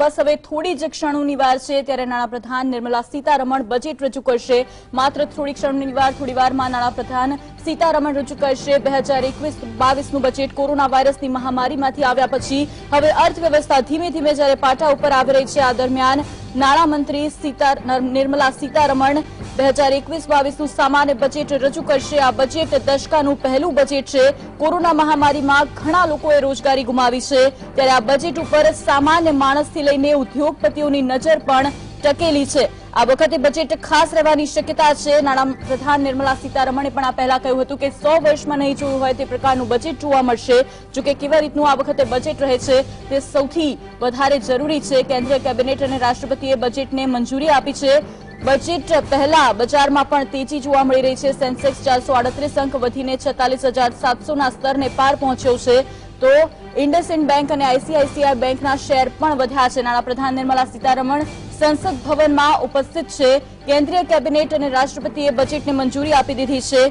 બસ હવે થોડી જ ક્ષણોની વાર છે ત્યારે નાણાપ્રધાન નિર્મલા સીતારમણ બજેટ રજૂ કરશે। માત્ર થોડી ક્ષણોની વાર થોડી વારમાં નાણાપ્રધાન સીતારમણ રજૂ કરશે। 2021-22નું બજેટ કોરોના વાયરસની મહામારીમાંથી આવ્યા પછી હવે અર્થવ્યવસ્થા ધીમે ધીમે જ્યારે પાટા ઉપર આવી રહી છે, આ દરમિયાન નાણામંત્રી નિર્મલા સીતારમણ 2021-22નું સામાન્ય બજેટ રજૂ કરશે। આ બજેટ દશકાનું પહેલું બજેટ છે। કોરોના મહામારીમાં ઘણા લોકોએ રોજગારી ગુમાવી છે, ત્યારે આ બજેટ ઉપર સામાન્ય માણસથી લઈને ઉદ્યોગપતિઓની નજર પણ ટકેલી છે। આ વખતે બજેટ ખાસ રહેવાની શક્યતા છે। નાણાપ્રધાન નિર્મલા સીતારમણે પણ આ પહેલા કહ્યું હતું કે 100 વર્ષમાં નહીં જોયું હોય તે પ્રકારનું બજેટ જોવા મળશે। જો કે કેવા રીતનું આ વખતે બજેટ રહે છે તે સૌથી વધારે જરૂરી છે। કેન્દ્રીય કેબિનેટ અને રાષ્ટ્રપતિએ બજેટને મંજૂરી આપી છે। બજેટ પહેલા બજારમાં પણ તેજી જોવા મળી રહી છે। સેન્સેક્સ 438 અંક વધીને 46,700ના સ્તરને પાર પહોંચ્યો છે, તો ઇન્ડસઇન્ડ બેંક અને આઈસીઆઈસીઆઈ બેંકના શેર પણ વધ્યા છે। નાણાપ્રધાન નિર્મલા સીતારમણ સંસદ ભવનમાં ઉપસ્થિત છે। કેન્દ્રીય કેબિનેટ અને રાષ્ટ્રપતિએ બજેટને મંજૂરી આપી દીધી છે,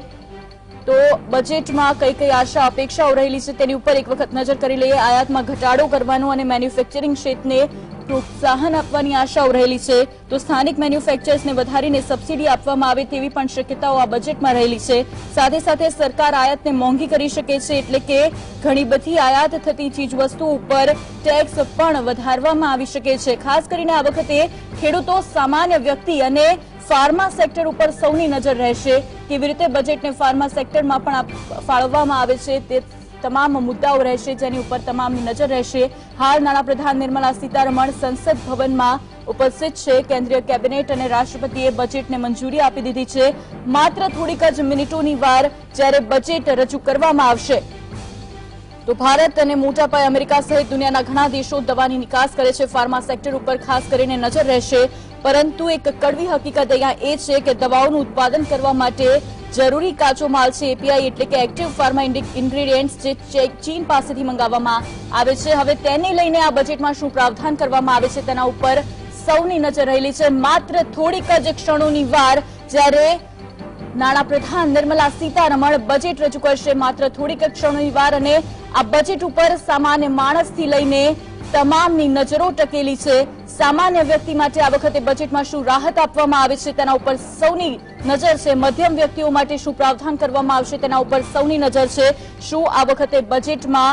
તો બજેટમાં કઈ કઈ આશા અપેક્ષાઓ રહેલી છે તેની ઉપર એક વખત નજર કરી લઈએ। આયાતમાં ઘટાડો કરવાનો અને મેન્યુફેક્ચરિંગ ક્ષેત્રને પ્રોત્સાહન આપવાની આશાઓ રહેલી છે, તો સ્થાનિક મેન્યુફેક્ચર્સને વધારીને સબસિડી આપવામાં આવે તેવી પણ શક્યતાઓ આ બજેટમાં રહેલી છે। સાથે સાથે સરકાર આયાતને મોંઘી કરી શકે છે, એટલે કે ઘણી બધી આયાત થતી ચીજવસ્તુઓ ઉપર ટેક્સ પણ વધારવામાં આવી શકે છે। ખાસ કરીને આ વખતે ખેડૂતો, સામાન્ય વ્યક્તિ અને ફાર્મા સેક્ટર ઉપર સૌની નજર રહેશે। કેવી રીતે બજેટને ફાર્મા સેક્ટરમાં પણ ફાળવવામાં આવે છે તે તમામ મુદ્દાઓ રહેશે, જેની ઉપર તમામની નજર રહેશે। હાલ નાણાપ્રધાન નિર્મલા સીતારમણ સંસદ ભવનમાં ઉપસ્થિત છે। કેન્દ્રીય કેબિનેટ અને રાષ્ટ્રપતિએ બજેટને મંજૂરી આપી દીધી છે। માત્ર થોડીક જ મિનિટોની વાર જ્યારે બજેટ રજૂ કરવામાં આવશે, તો ભારત અને મોટા પાયે અમેરિકા સહિત દુનિયાના ઘણા દેશો દવાની નિકાસ કરે છે। ફાર્મા સેક્ટર ઉપર ખાસ કરીને નજર રહેશે, પરંતુ એક કડવી હકીકત અહીંયા એ છે કે દવાઓનું ઉત્પાદન કરવા માટે જરૂરી કાચો માલ છે એપીઆઈ એટલે કે એક્ટિવ ફાર્મા ઇન્ગ્રેડિયન્ટ્સ, જે ચીન પાસેથી મંગાવવામાં આવે છે। હવે તેને લઈને આ બજેટમાં શું પ્રાવધાન કરવામાં આવે છે તેના ઉપર સૌની નજર રહેલી છે। માત્ર થોડીક જ ક્ષણોની વાર જ્યારે નાણાપ્રધાન નિર્મલા સીતારમણ બજેટ રજૂ કરશે, માત્ર થોડીક ક્ષણોની વાર, અને આ બજેટ ઉપર સામાન્ય માણસથી લઈને તમામની નજરો ટકેલી છે। સામાન્ય વ્યક્તિ માટે આ વખતે બજેટમાં શું રાહત આપવામાં આવે છે તેના ઉપર સૌની નજર છે। મધ્યમ વ્યક્તિઓ માટે શું પ્રાવધાન કરવામાં આવશે તેના ઉપર સૌની નજર છે। શું આ વખતે બજેટમાં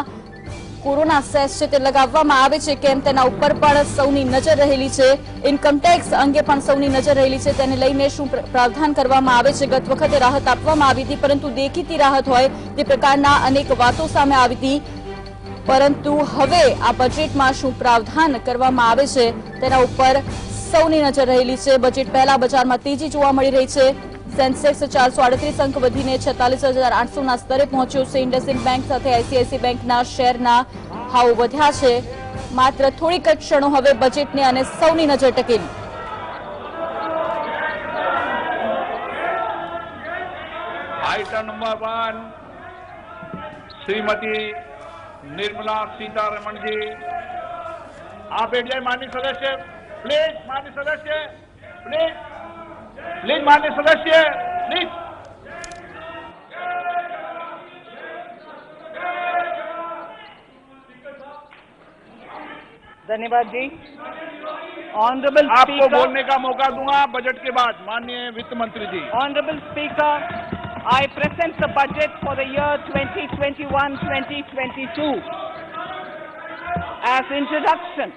કોરોના સેસ છે તે લગાવવામાં આવે છે કેમ તેના ઉપર પણ સૌની નજર રહેલી છે। ઇન્કમટેક્સ અંગે પણ સૌની નજર રહેલી છે, તેને લઈને શું પ્રાવધાન કરવામાં આવે છે। ગત વખતે રાહત આપવામાં આવી હતી, પરંતુ દેખીતી રાહત હોય તે પ્રકારના અનેક વાતો સામે આવી હતી, પરંતુ હવે આ બજેટમાં શું પ્રાવધાન કરવામાં આવે છે તેના ઉપર સૌની નજર રહેલી છે। બજેટ પહેલા બજારમાં તેજી જોવા મળી રહી છે। સેન્સેક્સ 438 અંક વધીને 46,800ના સ્તરે પહોંચ્યો છે। ઇન્ડસઇન્ડ બેંક સાથે આઈસીઆઈસી બેંકના શેરના ભાવ વધ્યા છે। માત્ર થોડીક જ ક્ષણો હવે બજેટને અને સૌની નજર ટકેલી। આઇટમ નંબર 1 श्रीमती निर्मला सीतारमण जी, आप बैठ जाए। माननीय सदस्य प्लीज, माननीय सदस्य प्लीज, प्लीज माननीय सदस्य प्लीज। धन्यवाद जी। ऑनरेबल आपको बोलने का मौका दूंगा बजट के बाद। माननीय वित्त मंत्री जी। Honourable speaker, I present the budget for the year 2021-2022. As introduction,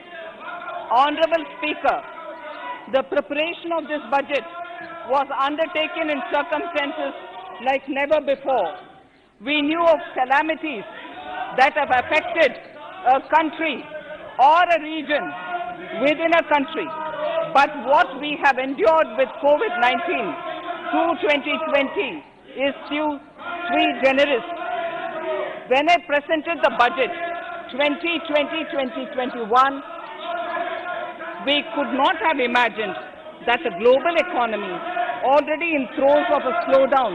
Honorable Speaker, the preparation of this budget was undertaken in circumstances like never before. We knew of calamities that have affected a country or a region within a country, but what we have endured with COVID-19 through 2020 is sui generis. When I presented the budget 2020-2021, we could not have imagined that the global economy, already in throes of a slowdown,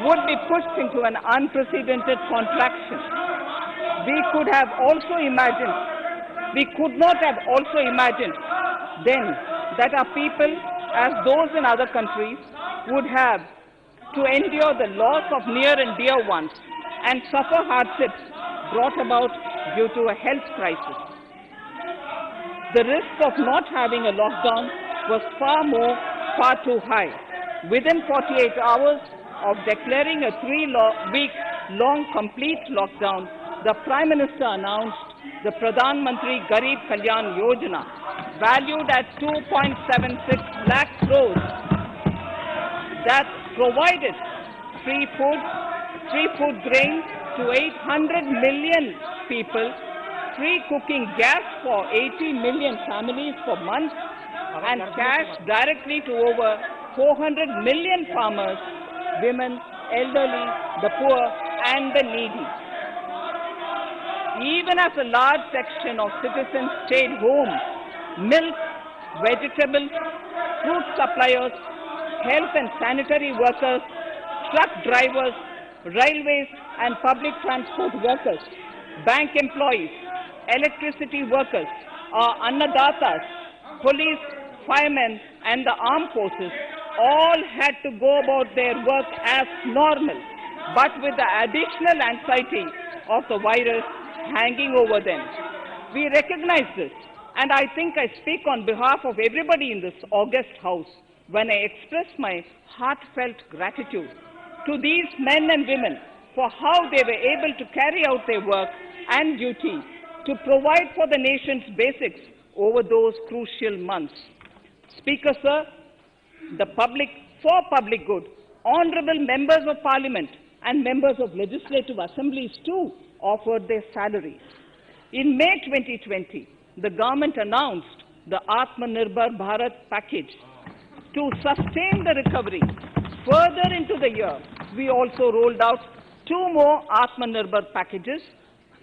would be pushed into an unprecedented contraction. We could not have also imagined then that our people, as those in other countries, would have to endure the loss of near and dear ones and suffer hardships brought about due to a health crisis. the risk of not having a lockdown was far too high. Within 48 hours of declaring a 3-week-long complete lockdown, the Prime Minister announced the Pradhan Mantri Garib Kalyan Yojana, valued at 2.76 lakh crores, that provided free food grain to 800 million people, free cooking gas for 80 million families for months, and cash directly to over 400 million farmers, women, elderly, the poor, and the needy. Even as a large section of citizens stayed home, milk, vegetables, fruit suppliers, health and sanitary workers, truck drivers, railways and public transport workers, bank employees, electricity workers, our annadatas, police, firemen and the armed forces all had to go about their work as normal, but with the additional anxiety of the virus hanging over them. We recognize this, and I think I speak on behalf of everybody in this august house when I express my heartfelt gratitude to these men and women for how they were able to carry out their work and duty to provide for the nation's basics over those crucial months. Speaker, sir, for public good, honorable members of parliament and members of legislative assemblies too offered their salaries. In May 2020, the government announced the Atmanirbhar Bharat package. To sustain the recovery further into the year, we also rolled out 2 more Atmanirbhar packages,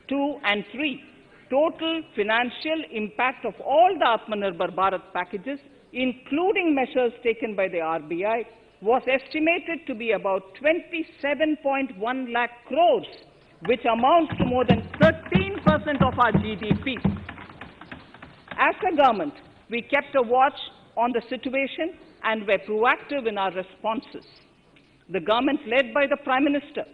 2 and 3. Total financial impact of all the Atmanirbhar Bharat packages, including measures taken by the RBI, was estimated to be about 27.1 lakh crores, which amounts to more than 13% of our GDP. As a government, we kept a watch on the situation and were proactive in our responses. The government, led by the Prime Minister,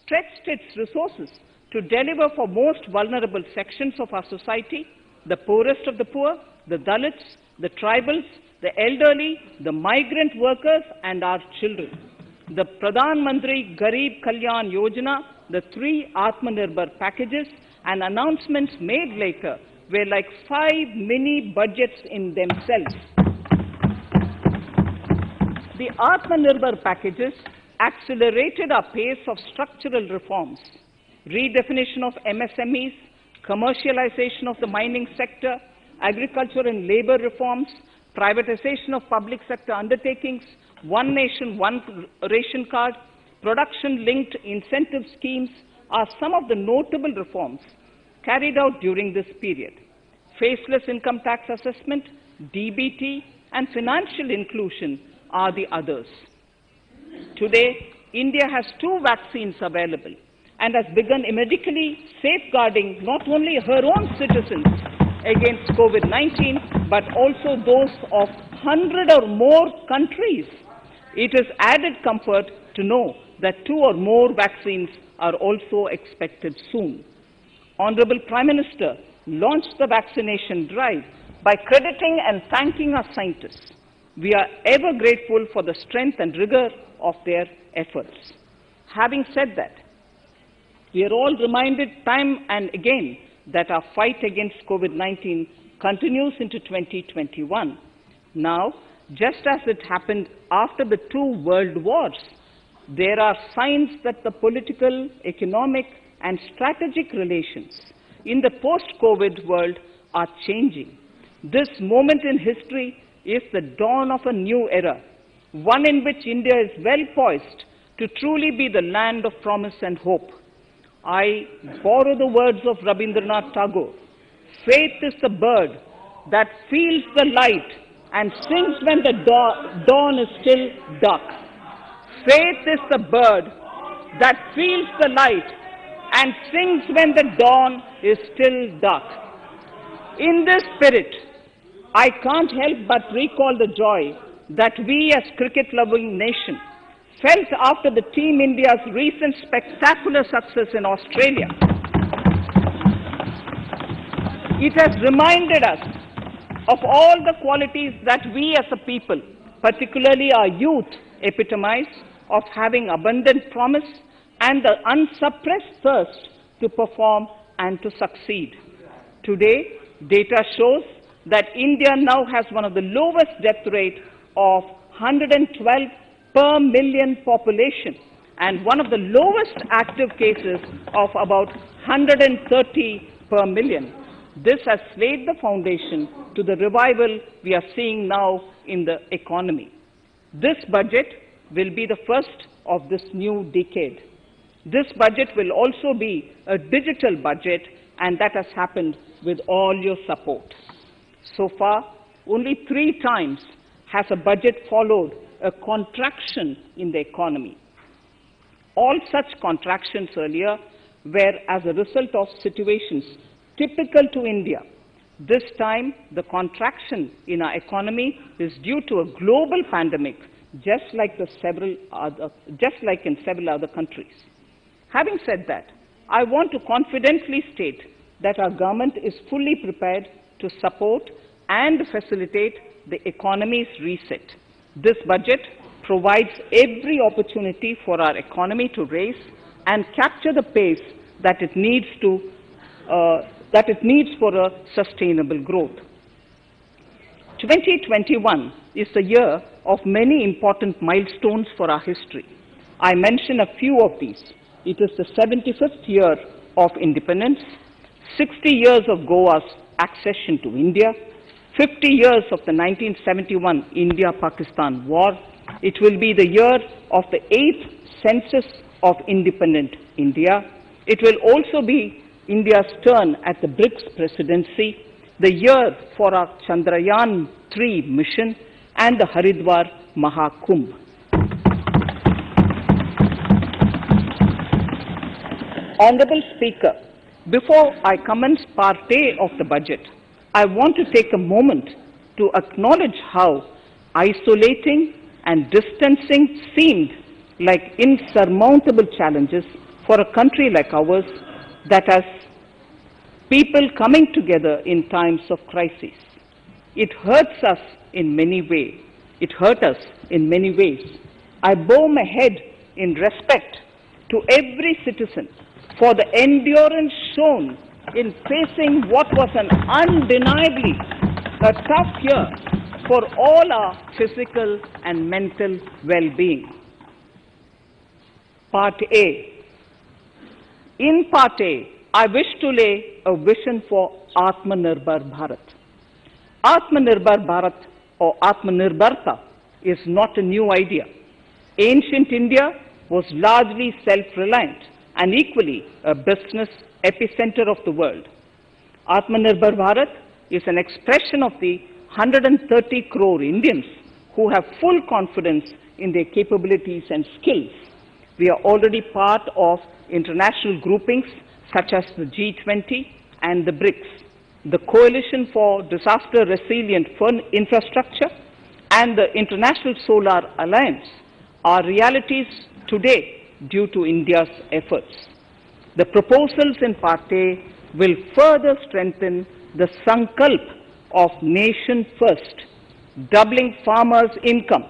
stretched its resources to deliver for most vulnerable sections of our society, the poorest of the poor, the Dalits, the tribals, the elderly, the migrant workers, and our children. The Pradhan Mantri Garib Kalyan Yojana, the 3 Atmanirbhar packages, and announcements made later were like 5 mini budgets in themselves. The Atmanirbhar packages accelerated our pace of structural reforms, redefinition of MSMEs, commercialization of the mining sector, agriculture and labor reforms, privatization of public sector undertakings, one nation, one ration card, production-linked incentive schemes are some of the notable reforms carried out during this period. Faceless income tax assessment, DBT, and financial inclusion are the others. Today, India has 2 vaccines available and has begun medically safeguarding not only her own citizens against COVID-19, but also those of 100 or more countries. It is added comfort to know that 2 or more vaccines are also expected soon. Honorable Prime Minister launched the vaccination drive by crediting and thanking our scientists. We are ever grateful for the strength and rigor of their efforts. Having said that, we are all reminded time and again that our fight against COVID-19 continues into 2021. Now, just as it happened after the 2 world wars, there are signs that the political, economic, and strategic relations in the post-COVID world are changing. This moment in history is the dawn of a new era, one in which India is well poised to truly be the land of promise and hope. I borrow the words of Rabindranath Tagore. Faith is the bird that feels the light and sings when the dawn is still dark. Faith is the bird that feels the light and sings when the dawn is still dark. In this spirit, I can't help but recall the joy that we as cricket-loving nation felt after the Team India's recent spectacular success in Australia. It has reminded us of all the qualities that we as a people, particularly our youth, epitomize, of having abundant promise and the unsuppressed thirst to perform and to succeed. Today, data shows that India now has one of the lowest death rate of 112 per million population and one of the lowest active cases of about 130 per million. This has laid the foundation to the revival we are seeing now in the economy. This budget will be the first of this new decade. This budget will also be a digital budget, and that has happened with all your support. So far, only 3 times has a budget followed a contraction in the economy. All such contractions earlier were as a result of situations typical to India. This time, the contraction in our economy is due to a global pandemic, just like in several other countries. Having said that, I want to confidently state that our government is fully prepared to support and facilitate the economy's reset. This budget provides every opportunity for our economy to raise and capture the pace that it needs for a sustainable growth. 2021 is the year of many important milestones for our history. I mention a few of these. It is the 75th year of independence, 60 years of Goa's accession to India, 50 years of the 1971 India-Pakistan War. It will be the year of the 8th census of independent India. It will also be India's turn at the BRICS presidency, the year for our Chandrayaan-3 mission, and the Haridwar Mahakumbh. Honorable Speaker, before I commence Part A of the budget, I want to take a moment to acknowledge how isolating and distancing seemed like insurmountable challenges for a country like ours that has people coming together in times of crisis. It hurts us in many ways. It hurt us in many ways. I bow my head in respect to every citizen for the endurance shown in facing what was an undeniably a tough year for all our physical and mental well-being. Part A. In Part A, I wish to lay a vision for Atmanirbhar Bharat. Atmanirbhar Bharat or Atmanirbharta is not a new idea. Ancient India was largely self-reliant and equally a business epicenter of the world. Atmanirbhar Bharat is an expression of the 130 crore Indians who have full confidence in their capabilities and skills. We are already part of international groupings such as the G20 and the BRICS, the Coalition for Disaster Resilient Infrastructure, and the International Solar Alliance are realities today due to India's efforts. The proposals in Part A will further strengthen the sankalp of nation first, doubling farmers' income,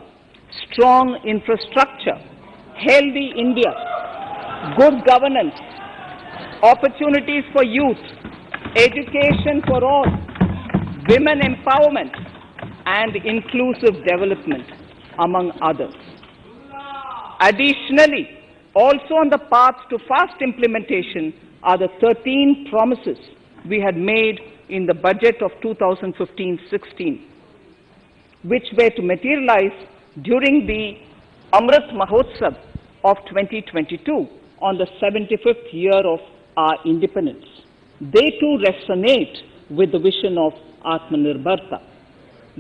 strong infrastructure, healthy India, good governance, opportunities for youth, education for all, women empowerment, and inclusive development, among others. Additionally, also on the path to fast implementation are the 13 promises we had made in the budget of 2015-16, which were to materialize during the Amrit Mahotsav of 2022 on the 75th year of our independence. They too resonate with the vision of Atmanirbharta.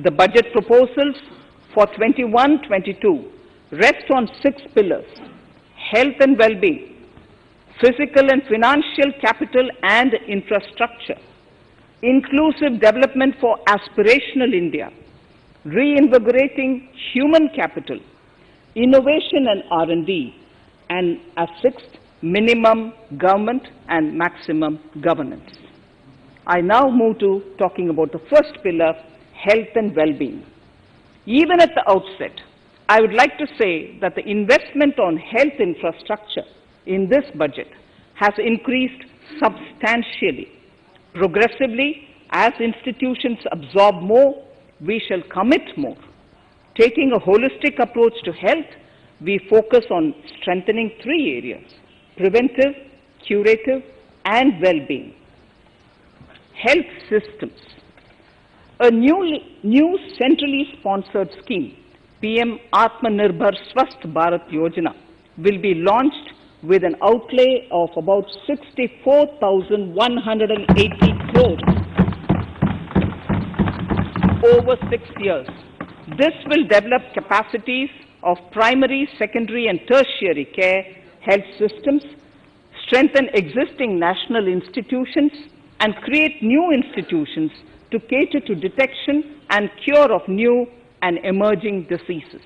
The budget proposals for 21-22 rest on 6 pillars: health and well-being, physical and financial capital and infrastructure, inclusive development for aspirational India, reinvigorating human capital, innovation and R&D, and as 6th, minimum government and maximum governance. I now move to talking about the first pillar, health and well-being. Even at the outset, I would like to say that the investment on health infrastructure in this budget has increased substantially. Progressively, as institutions absorb more, we shall commit more. Taking a holistic approach to health, we focus on strengthening three areas: preventive, curative, and well-being. Health systems. A new centrally sponsored scheme, PM Atmanirbhar Swasth Bharat Yojana, will be launched with an outlay of about 64,180 crores over 6 years. This will develop capacities of primary, secondary, and tertiary care health systems, strengthen existing national institutions, and create new institutions to cater to detection and cure of new and emerging diseases.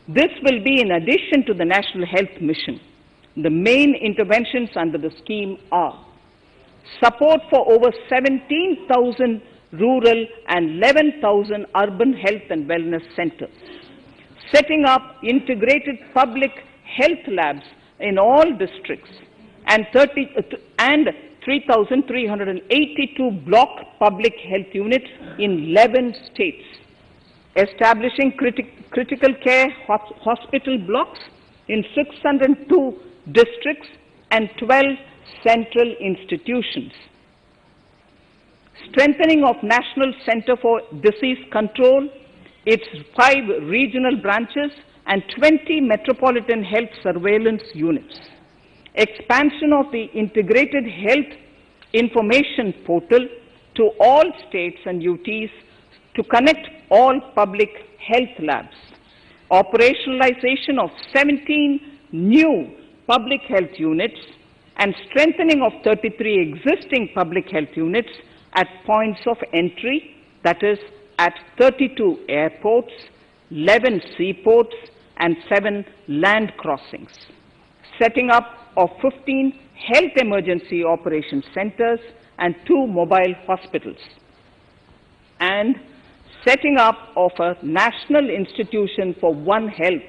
This will be in addition to the National Health Mission. The main interventions under the scheme are support for over 17,000 rural and 11,000 urban health and wellness centers, setting up integrated public health labs in all districts, and 3,382 block public health units in 11 states, establishing critical care hospital blocks in 602 districts and 12 central institutions, strengthening of National Center for Disease Control, its 5 regional branches and 20 metropolitan health surveillance units, expansion of the integrated health information portal to all states and UTs to connect all public health labs, operationalization of 17 new public health units, and strengthening of 33 existing public health units at points of entry, that is, at 32 airports, 11 seaports, and 7 land crossings, setting up of 15 health emergency operations centers and 2 mobile hospitals, and setting up of a National Institution for One Health,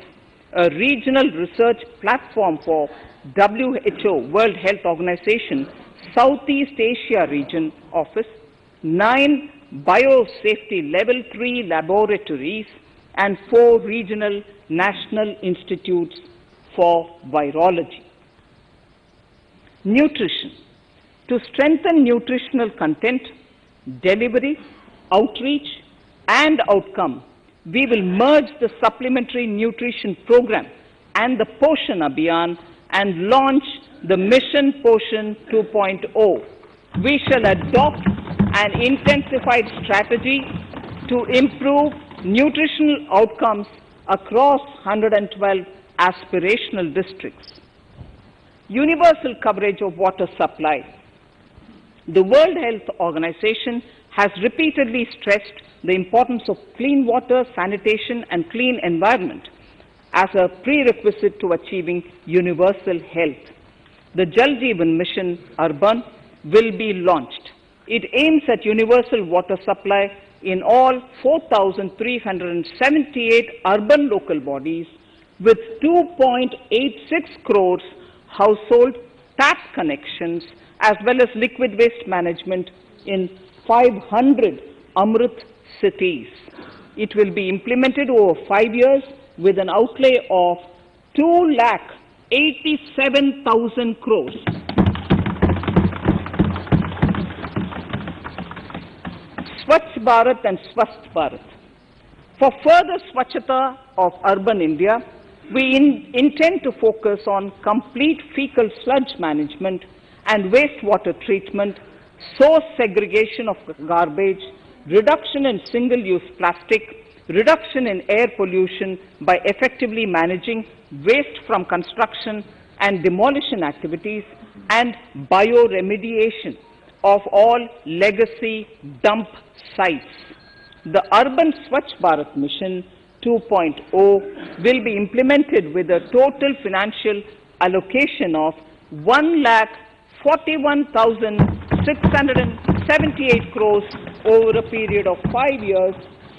a regional research platform for WHO, World Health Organization, Southeast Asia Region Office, 9 biosafety level 3 laboratories, and 4 regional national institutes for virology. Nutrition. To strengthen nutritional content, delivery, outreach, and outcome, we will merge the supplementary nutrition program and the Poshan Abhiyan and launch the Mission Poshan 2.0. We shall adopt an intensified strategy to improve nutritional outcomes across 112 aspirational districts. Universal coverage of water supply. The World Health Organization has repeatedly stressed the importance of clean water, sanitation, and clean environment as a prerequisite to achieving universal health. The Jal Jeevan Mission Urban will be launched. It aims at universal water supply in all 4,378 urban local bodies with 2.86 crores household tap connections, as well as liquid waste management in 500 Amrit cities. It will be implemented over 5 years with an outlay of 2,87,000 crores. Swachh Bharat and Swasth Bharat. For further Swachhata of urban India, we intend to focus on complete fecal sludge management and wastewater treatment, source segregation of garbage, reduction in single-use plastic, reduction in air pollution by effectively managing waste from construction and demolition activities, and bioremediation of all legacy dump sites. The Urban Swachh Bharat Mission 2.0 will be implemented with a total financial allocation of 1,41,678 crores over a period of 5 years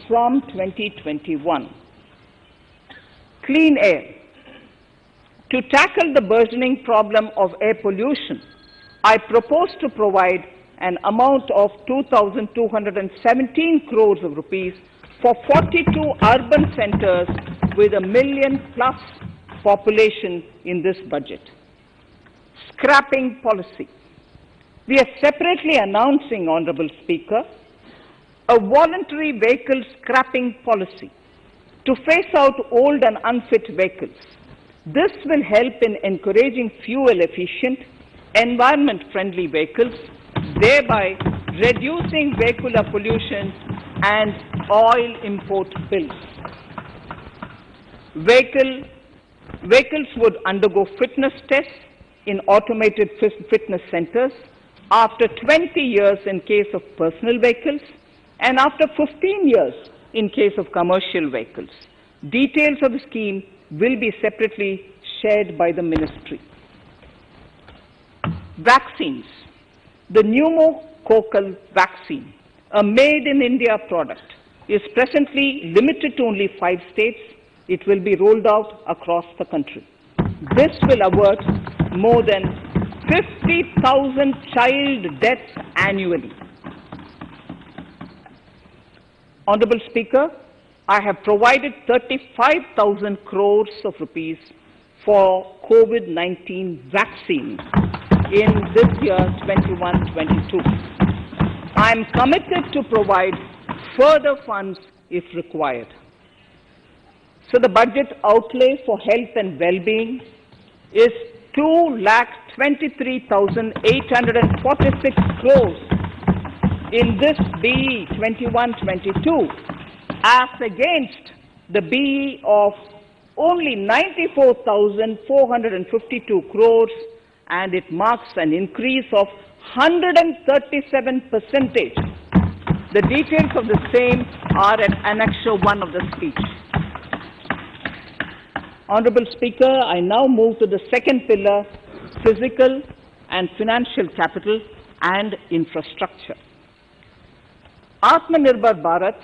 from 2021. Clean air. To tackle the burgeoning problem of air pollution, I propose to provide an amount of 2,217 crores of rupees for 42 urban centers with a million plus population in this budget. Scrapping policy. We are separately announcing, Honorable Speaker, a voluntary vehicle scrapping policy to phase out old and unfit vehicles. This will help in encouraging fuel-efficient, environment-friendly vehicles, thereby reducing vehicular pollution and oil import bills. Vehicles would undergo fitness tests in automated fitness centers after 20 years in case of personal vehicles and after 15 years in case of commercial vehicles. Details of the scheme will be separately shared by the ministry. Vaccines. The pneumococcal vaccine, a made-in-India product, is presently limited to only 5 states. It will be rolled out across the country. This will avert more than 50,000 child deaths annually. Honorable Speaker, I have provided 35,000 crores of rupees for COVID-19 vaccines in this year 21-22. I am committed to provide further funds if required. So the budget outlay for health and well-being is 2,23,846 crores in this BE 21-22 as against the BE of only 94,452 crores, and it marks an increase of 137%. The details of the same are at Annexure 1 of the speech. Honorable Speaker, I now move to the second pillar, physical and financial capital and infrastructure. Atmanirbhar Bharat,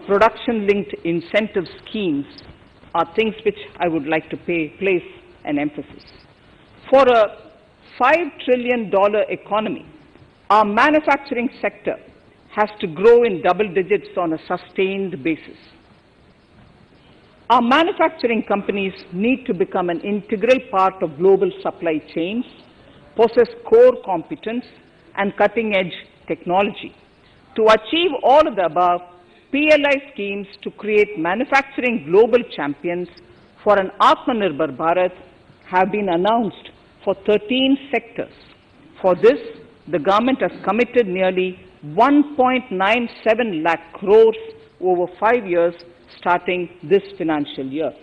production-linked incentive schemes are things which I would like to place an emphasis. For a $5 trillion economy, our manufacturing sector has to grow in double digits on a sustained basis. Our manufacturing companies need to become an integral part of global supply chains, possess core competence and cutting-edge technology. To achieve all of the above, PLI schemes to create manufacturing global champions for an Atmanirbhar Bharat have been announced for 13 sectors. For this, the government has committed nearly 1.97 lakh crores over 5 years starting this financial year.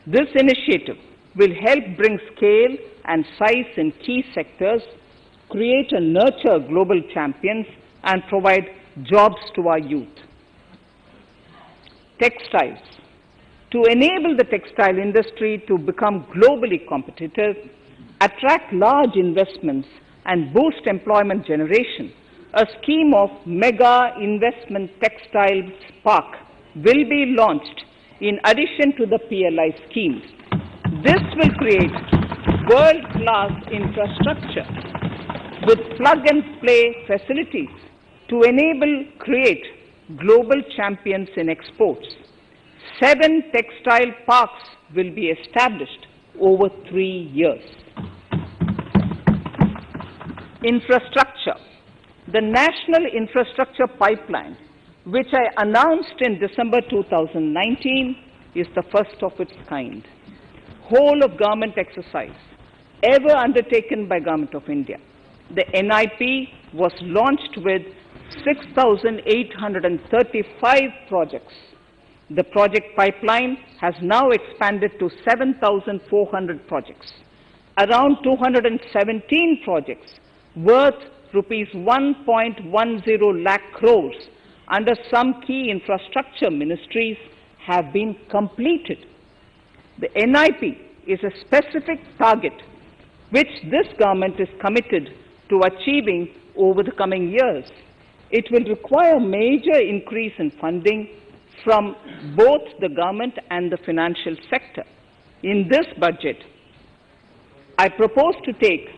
This initiative will help bring scale and size in key sectors, create and nurture global champions, and provide jobs to our youth. Textiles. To enable the textile industry to become globally competitive, attract large investments, and boost employment generation, a scheme of Mega Investment Textiles Park will be launched in addition to the PLI schemes. This will create world-class infrastructure with plug-and-play facilities to create global champions in exports. 7 textile parks will be established over 3 years. Infrastructure. The National Infrastructure Pipeline, which I announced in December 2019, is the first of its kind. Whole of government exercise ever undertaken by Government of India. The NIP was launched with 6,835 projects. The project pipeline has now expanded to 7,400 projects. Around 217 projects worth rupees 1.10 lakh crores under some key infrastructure ministries have been completed. The NIP is a specific target which this government is committed to achieving over the coming years. it will require major increase in funding from both the government and the financial sector. In this budget, I propose to take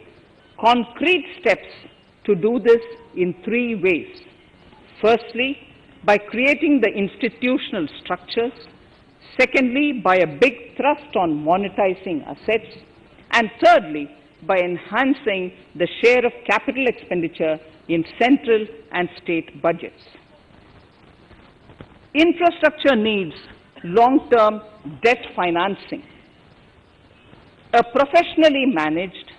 concrete steps to do this in 3 ways. Firstly, by creating the institutional structures. Secondly, by a big thrust on monetizing assets. And thirdly, by enhancing the share of capital expenditure in central and state budgets. Infrastructure needs long-term debt financing. A professionally managed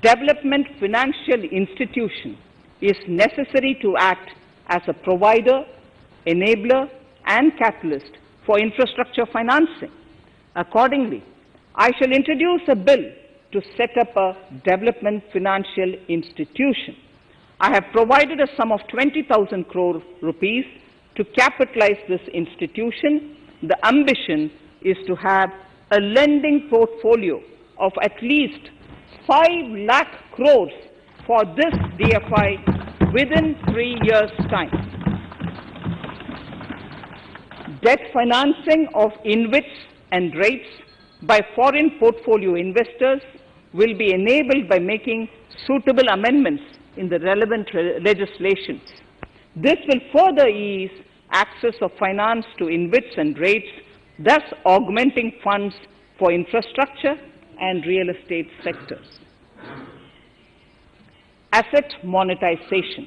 development financial institution is necessary to act as a provider, enabler, and catalyst for infrastructure financing. Accordingly, I shall introduce a bill to set up a development financial institution. I have provided a sum of 20,000 crore rupees to capitalize this institution. The ambition is to have a lending portfolio of at least 5 lakh crores for this DFI within 3 years' time. Debt financing of InvITs and rates by foreign portfolio investors will be enabled by making suitable amendments in the relevant legislations. This will further ease access of finance to InvITs and rates, thus augmenting funds for infrastructure and real estate sectors. Asset monetization.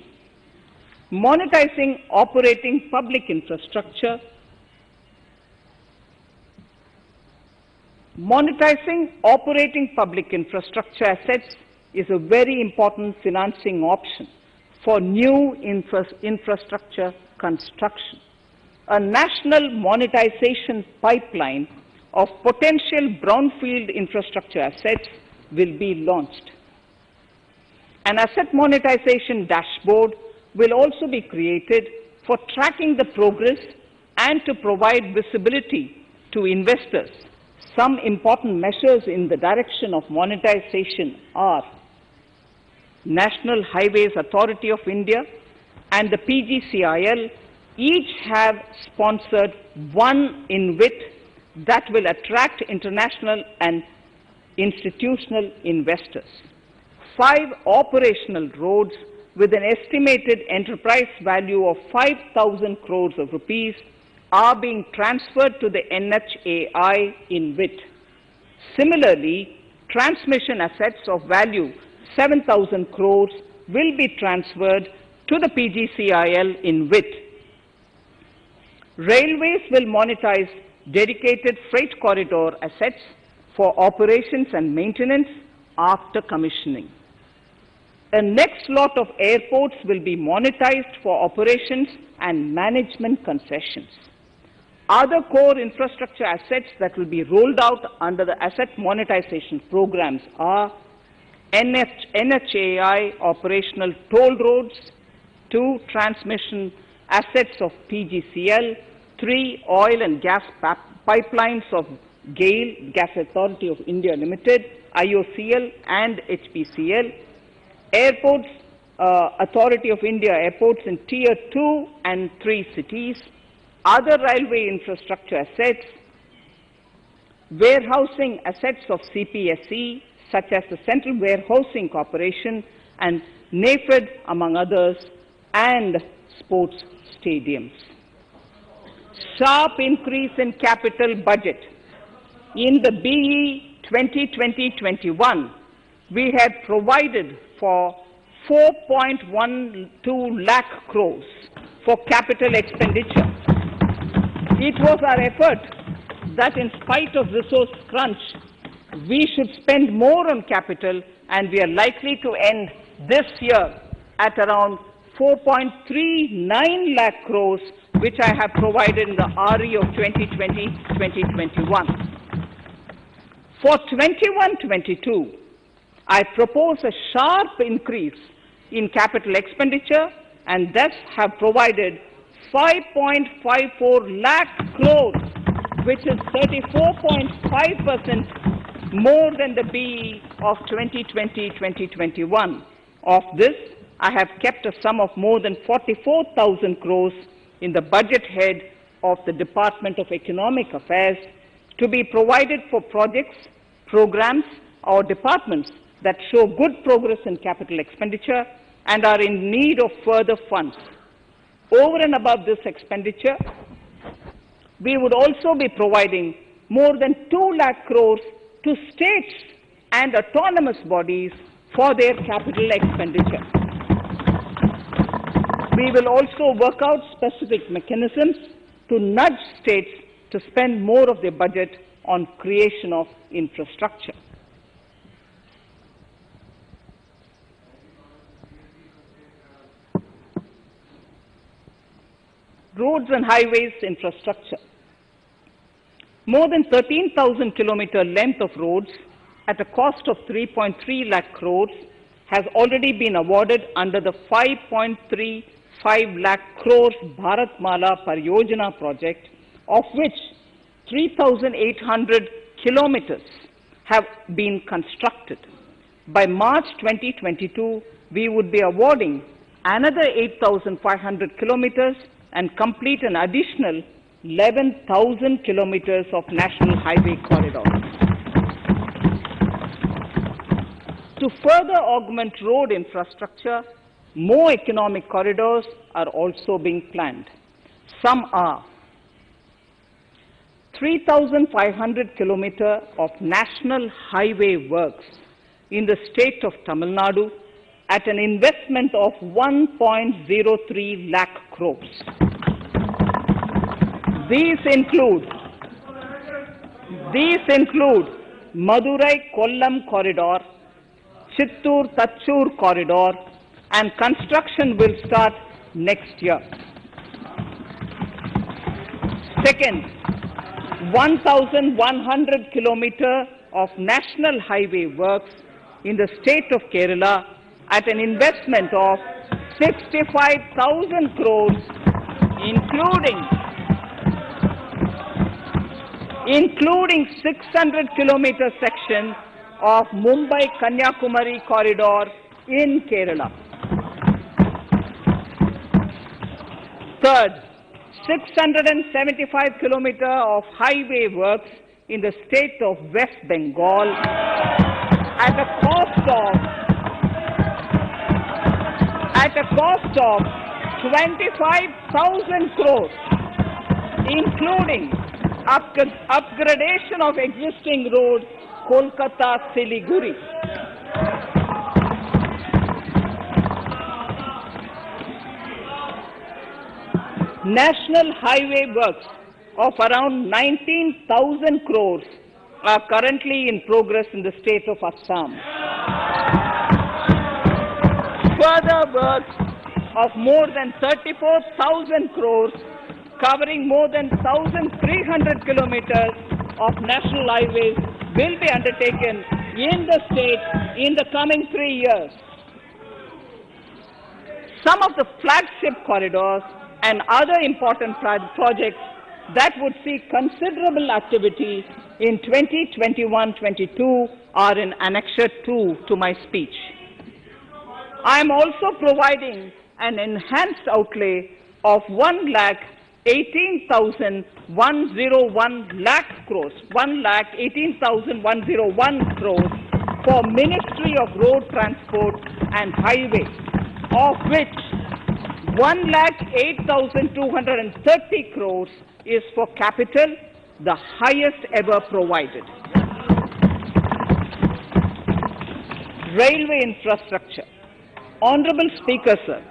Monetizing operating public infrastructure. Monetizing operating public infrastructure assets is a very important financing option for new infrastructure construction. A national monetization pipeline of potential brownfield infrastructure assets will be launched. An asset monetization dashboard will also be created for tracking the progress and to provide visibility to investors. Some important measures in the direction of monetization are National Highways Authority of India and the PGCIL each have sponsored one InvIT that will attract international and institutional investors. 5 operational roads with an estimated enterprise value of 5,000 crores of rupees are being transferred to the NHAI InvIT. Similarly, transmission assets of value 7,000 crores will be transferred to the PGCIL InvIT. Railways will monetize dedicated freight corridor assets for operations and maintenance after commissioning. A next lot of airports will be monetized for operations and management concessions. Other core infrastructure assets that will be rolled out under the asset monetization programs are NHAI operational toll roads, 2 transmission assets of PGCL, 3 oil and gas pipelines of GAIL, Gas Authority of India Limited, IOCL and HPCL, Airports Authority of India airports in Tier 2 and 3 cities, other railway infrastructure assets, warehousing assets of CPSE such as the Central Warehousing Corporation and NAFED among others, and sports stadiums. Sharp increase in capital budget. In the BE 2020-21, we had provided for 4.12 lakh crores for capital expenditure. It was our effort that in spite of resource crunch, we should spend more on capital, and we are likely to end this year at around 4.39 lakh crores, which I have provided in the RE of 2020-2021. For 21-22, I propose a sharp increase in capital expenditure and thus have provided 5.54 lakh crores, which is 34.5% more than the BE of 2020-2021. Of this, I have kept a sum of more than 44,000 crores in the budget head of the Department of Economic Affairs to be provided for projects, programs, or departments that show good progress in capital expenditure and are in need of further funds. Over and above this expenditure, we would also be providing more than 2 lakh crores to states and autonomous bodies for their capital expenditure. We will also work out specific mechanisms to nudge states to spend more of their budget on creation of infrastructure. Roads and highways infrastructure. More than 13,000 kilometer length of roads at a cost of 3.3 lakh crores has already been awarded under the 5.35 lakh crores Bharatmala Pariyojana project, of which 3,800 kilometers have been constructed. By March 2022, we would be awarding another 8,500 kilometers and complete an additional 11,000 kilometers of national highway corridors. To further augment road infrastructure, more economic corridors are also being planned. Some are 3,500 kilometers of national highway works in the state of Tamil Nadu at an investment of 1.03 lakh crores. These include Madurai-Kollam corridor, Chittoor-Tachur corridor, and construction will start next year. Second, 1,100 kilometers of national highway works in the state of Kerala at an investment of 65,000 crores, including 600 kilometer section of Mumbai-Kanyakumari corridor in Kerala. Third, 675 kilometers of highway works in the state of West Bengal at a cost of 25,000 crores, including upgradation of existing road Kolkata-Siliguri. National highway works of around 19,000 crores are currently in progress in the state of Assam. Further works of more than 34,000 crores covering more than 1,300 kilometers of national highways will be undertaken in the state in the coming 3 years. Some of the flagship corridors and other important projects that would see considerable activity in 2021-22 are in Annexure 2 to my speech. I am also providing an enhanced outlay of 1,18,101 lakh crores, 1,18,101 crores for Ministry of Road Transport and Highways, of which 1,08,230 crores is for capital, the highest ever provided. Railway infrastructure. Honorable Speaker, sir,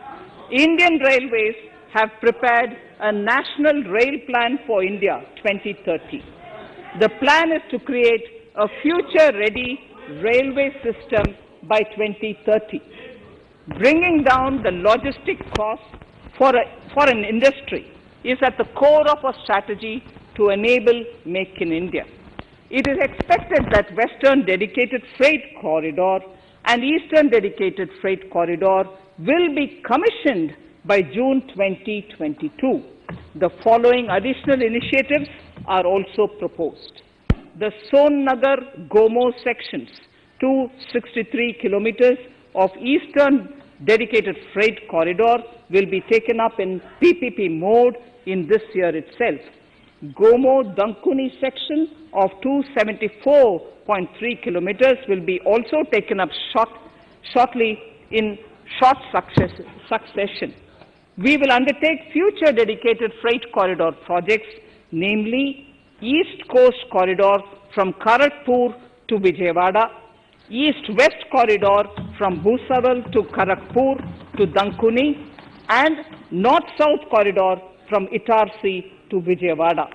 Indian Railways have prepared a National Rail Plan for India 2030. The plan is to create a future-ready railway system by 2030. Bringing down the logistic costs for an industry is at the core of our strategy to enable Make in India. It is expected that Western Dedicated Freight Corridor and Eastern Dedicated Freight Corridor will be commissioned by June 2022. The following additional initiatives are also proposed. The Sonnagar-Gomo sections, 263 kilometers of Eastern dedicated freight corridor will be taken up in PPP mode in this year itself. Gomo-Dankuni section of 274.3 kilometers will be also taken up shortly in short succession. We will undertake future dedicated freight corridor projects, namely East Coast Corridor from Kharagpur to Vijayawada, East-West Corridor from Bhusaval to Kharagpur to Dankuni, and North-South Corridor from Itarsi to Vijayawada.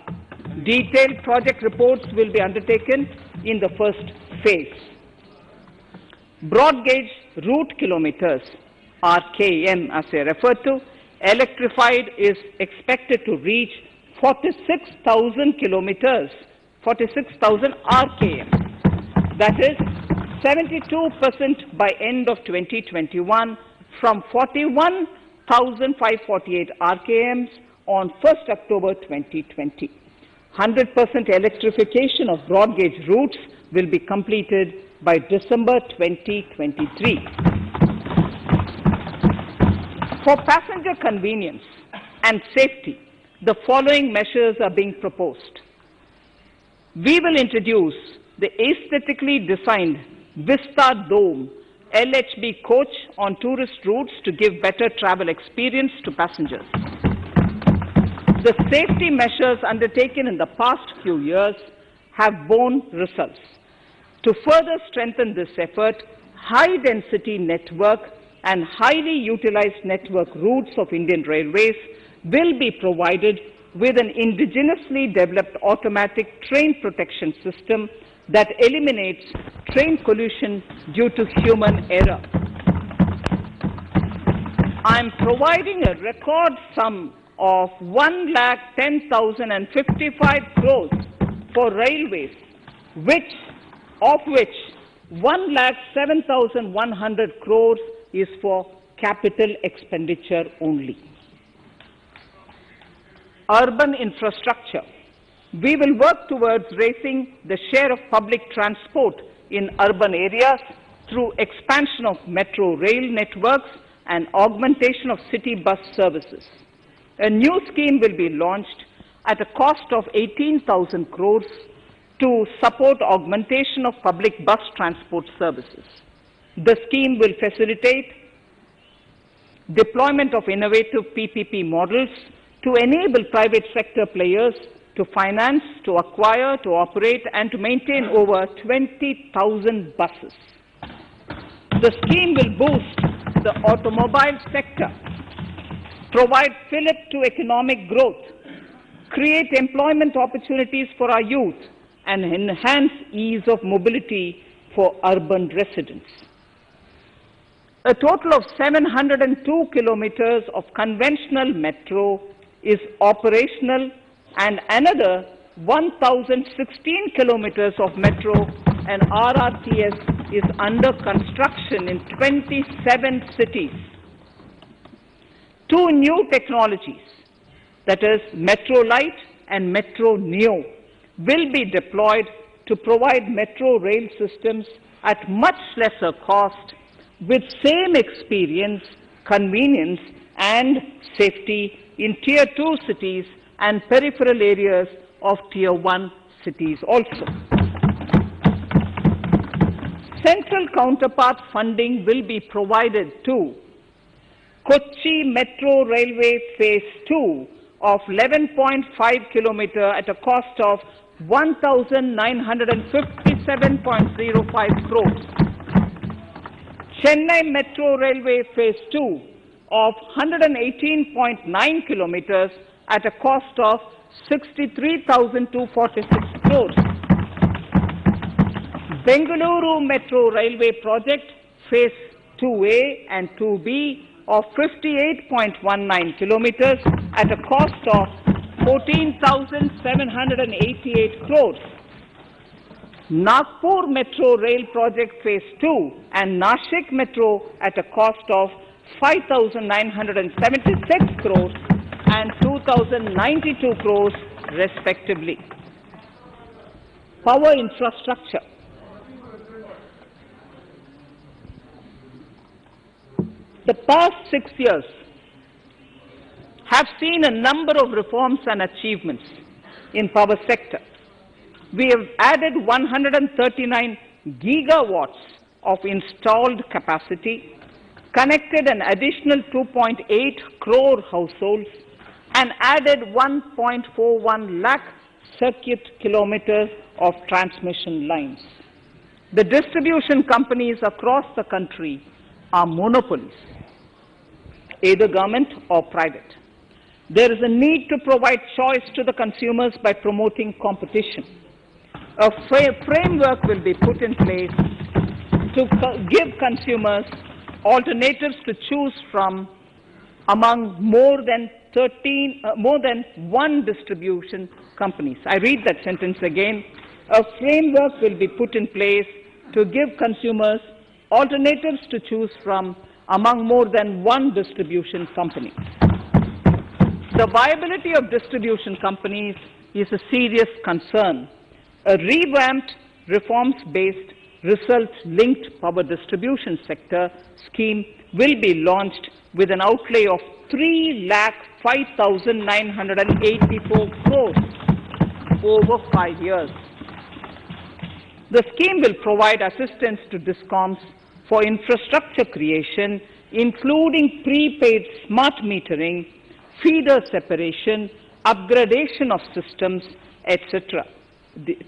Detailed project reports will be undertaken in the first phase. Broad gauge route kilometers, RKM as I referred to, electrified is expected to reach 46,000 kilometers, 46,000 RKM. That is 72% by end of 2021 from 41,548 RKMs on 1st October 2020. 100% electrification of broad gauge routes will be completed by December 2023. For passenger convenience and safety, the following measures are being proposed. We will introduce the aesthetically designed Vista Dome LHB coach on tourist routes to give better travel experience to passengers. The safety measures undertaken in the past few years have borne results. To further strengthen this effort, high-density network and highly utilized network routes of Indian Railways will be provided with an indigenously developed automatic train protection system that eliminates train collision due to human error. I am providing a record sum of 1,10,055 crores for railways, of which 1,07,100 crores is for capital expenditure only. Urban infrastructure. We will work towards raising the share of public transport in urban areas through expansion of metro rail networks and augmentation of city bus services. A new scheme will be launched at a cost of 18,000 crores to support augmentation of public bus transport services. The scheme will facilitate deployment of innovative PPP models to enable private sector players to finance, to acquire, to operate, and to maintain over 20,000 buses. The scheme will boost the automobile sector, provide fillip to economic growth, create employment opportunities for our youth, and enhance ease of mobility for urban residents. A total of 702 kilometers of conventional metro is operational, and another 1,016 kilometers of metro and RRTS is under construction in 27 cities. Two new technologies, that is Metro Light and Metro Neo, will be deployed to provide metro rail systems at much lesser cost with same experience, convenience and safety in Tier 2 cities and peripheral areas of Tier 1 cities also. Central counterpart funding will be provided to Kochi Metro Railway Phase 2 of 11.5 kilometer at a cost of 1,957.05 crores. Chennai Metro Railway Phase 2 of 118.9 kilometers at a cost of 63,246 crores. Bengaluru Metro Railway Project Phase 2A and 2B of 58.19 kilometers at a cost of 14,788 crores. Nagpur Metro Rail Project Phase 2 and Nashik Metro at a cost of 5,976 crores and 2,092 crores respectively. Power infrastructure. The past 6 years have seen a number of reforms and achievements in power sector. We have added 139 gigawatts of installed capacity, connected an additional 2.8 crore households, and added 1.41 lakh circuit kilometers of transmission lines. The distribution companies across the country are monopolies, either government or private. There is a need to provide choice to the consumers by promoting competition. A framework will be put in place to give consumers alternatives to choose from among more than one distribution companies. I read that sentence again. A framework will be put in place to give consumers alternatives to choose from among more than one distribution company. The viability of distribution companies is a serious concern. A revamped, reforms-based, result-linked power distribution sector scheme will be launched with an outlay of 3,05,984 crores over 5 years. The scheme will provide assistance to DISCOMs for infrastructure creation, including prepaid smart metering, feeder separation, upgradation of systems, etc.,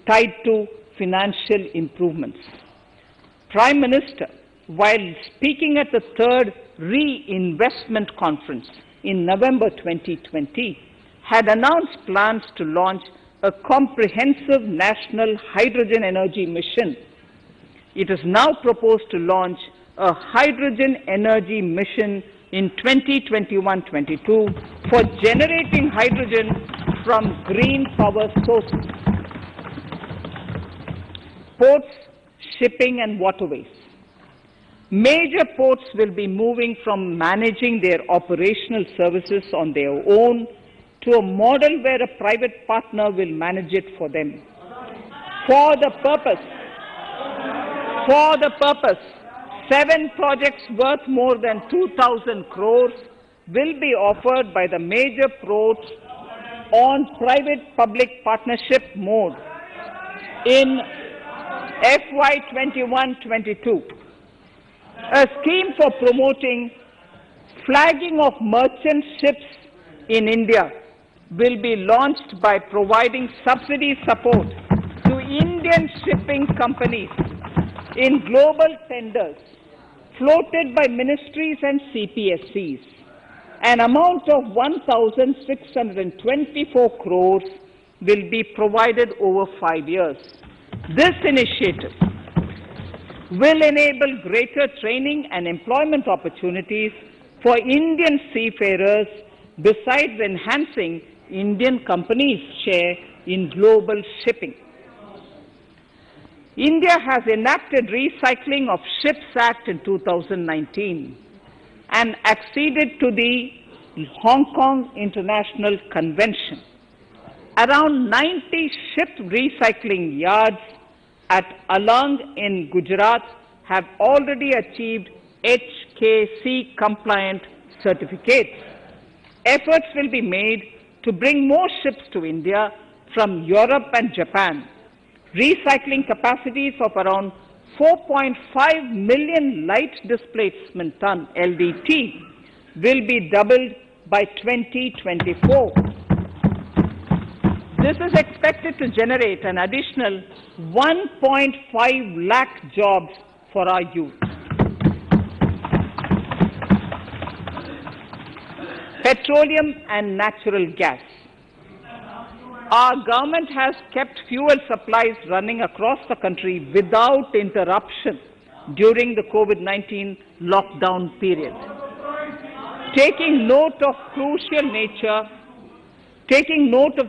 tied to financial improvements. Prime Minister, while speaking at the third Reinvestment Conference in November 2020, had announced plans to launch a comprehensive national hydrogen energy mission. It is now proposed to launch a hydrogen energy mission in 2021-22 for generating hydrogen from green power sources. Ports, shipping and waterways. Major ports will be moving from managing their operational services on their own to a model where a private partner will manage it for them. For the purpose, 7 projects worth more than 2,000 crores will be offered by the major ports on private-public partnership mode in FY 21-22. A scheme for promoting flagging of merchant ships in India will be launched by providing subsidy support to Indian shipping companies in global tenders floated by ministries and CPSCs. An amount of 1,624 crores will be provided over 5 years. This initiative will enable greater training and employment opportunities for Indian seafarers, besides enhancing Indian companies' share in global shipping. India has enacted Recycling of Ships Act in 2019 and acceded to the Hong Kong International Convention. Around 90 ship recycling yards at Alang in Gujarat have already achieved HKC compliant certificates. Efforts will be made to bring more ships to India from Europe and Japan. Recycling capacities of around 4.5 million light displacement ton LDT will be doubled by 2024. This is expected to generate an additional 1.5 lakh jobs for our youth. Petroleum and natural gas. Our government has kept fuel supplies running across the country without interruption during the COVID-19 lockdown period. Taking note of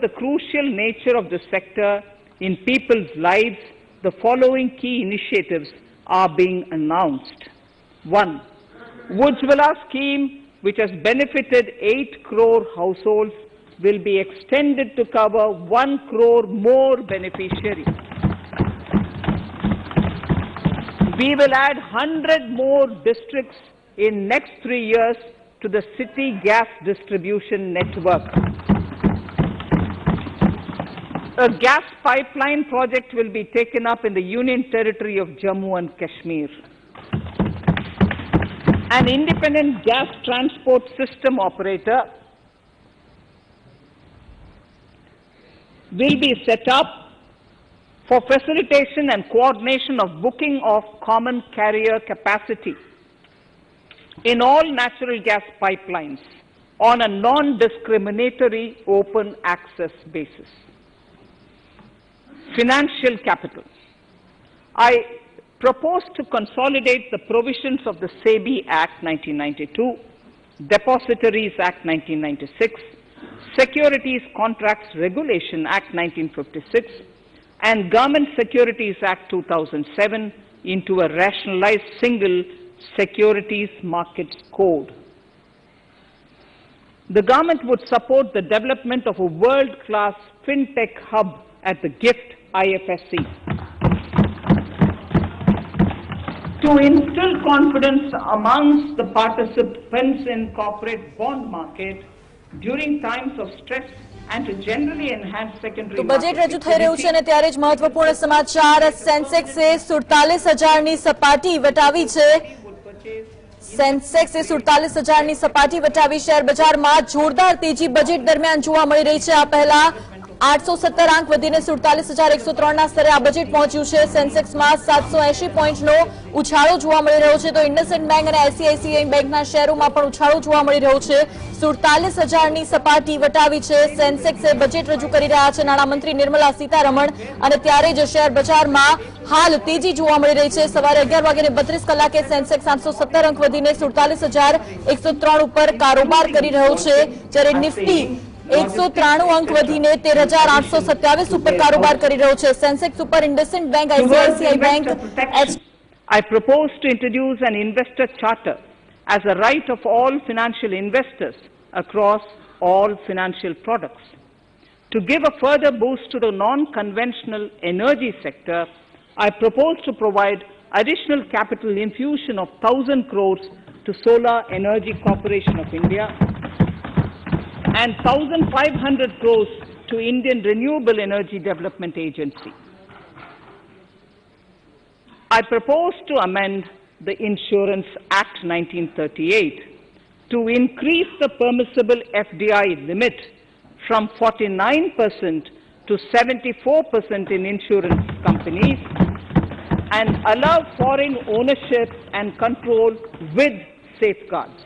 the crucial nature of the sector in people's lives, the following key initiatives are being announced. 1. Ujjwala scheme, which has benefited 8 crore households, will be extended to cover 1 crore more beneficiaries. We will add 100 more districts in next 3 years to the city gas distribution network. A gas pipeline project will be taken up in the Union Territory of Jammu and Kashmir. An independent gas transport system operator will be set up for facilitation and coordination of booking of common carrier capacity in all natural gas pipelines on a non-discriminatory open access basis. Financial capital. I propose to consolidate the provisions of the SEBI Act 1992, Depositories Act 1996, Securities Contracts Regulation Act 1956, and Government Securities Act 2007 into a rationalized single Securities Markets Code. The government would support the development of a world-class fintech hub at the GIFT IFSC. To instill confidence amongst the participants in corporate bond market during times of stress and to generally enhance secondary તો budget રજૂ થઈ રહ્યું છે અને ત્યારે જ મહત્વપૂર્ણ સમાચાર સેન્સેક્સે 47,000 ની સપાટી વટાવી છે સેન્સેક્સે 47,000 ની સપાટી વટાવી શેર બજારમાં જોરદાર તેજી બજેટ દરમિયાન જોવા મળી રહી છે આ પહેલા 817 અંક વધીને 47,103 ના સ્તરે આ બજેટ પહોંચ્યું છે સેન્સેક્સમાં 780 પોઈન્ટનો ઉછાળો જોવા મળી રહ્યો છે તો ઇન્ડસઇન્ડ બેંક અને આઈસીઆઈસીઆઈ બેંકના શેરોમાં પણ ઉછાળો જોવા મળી રહ્યો છે 47,000 ની સપાટી વટાવી છે સેન્સેક્સે બજેટ રજૂ કરી રહ્યા છે નાણામંત્રી નિર્મલા સીતારમણ અને ત્યારે જ શેર બજારમાં હાલ તેજી જોવા મળી રહી છે સવારે 11:32 સેન્સેક્સ 817 અંક વધીને 47,103 ઉપર કારોબાર કરી રહ્યો છે જ્યારે નિફ્ટી 193 અંક વધીને 13,827 ઉપર કારોબાર કરી રહ્યો છે સેન્સેક્સ ઉપર IndusInd bank ICICI bank I propose to introduce an investor charter as a right of all financial investors across all financial products. To give a further boost to the non-conventional energy sector, I propose to provide additional capital infusion of 1,000 crores to Solar Energy Corporation of India and 1,500 crores to Indian Renewable Energy Development Agency. I propose to amend the Insurance Act 1938 to increase the permissible FDI limit from 49% to 74% in insurance companies and allow foreign ownership and control with safeguards.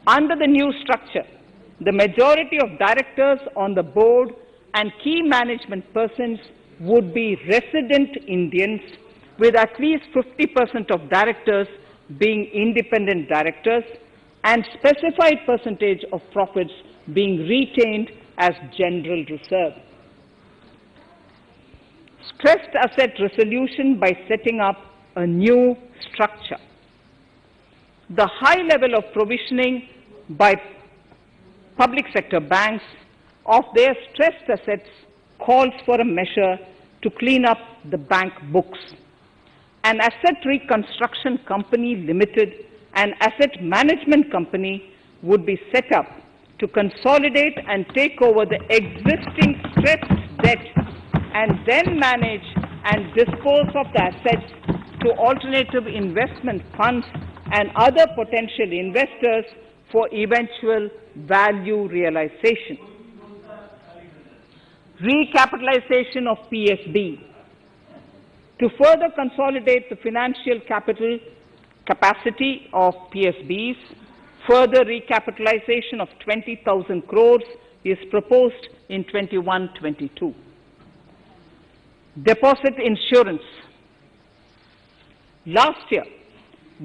Under the new structure, the majority of directors on the board and key management persons would be resident Indians, with at least 50% of directors being independent directors and specified percentage of profits being retained as general reserve. Stressed asset resolution by setting up a new structure. The high level of provisioning by public sector banks of their stressed assets calls for a measure to clean up the bank books. An asset reconstruction company limited, an asset management company would be set up to consolidate and take over the existing stressed debt and then manage and dispose of the assets to alternative investment funds and other potential investors for eventual value realization. Recapitalization of PSB. To further consolidate the financial capital capacity of PSBs, further recapitalization of 20,000 crores is proposed in 21-22. Deposit insurance. Last year,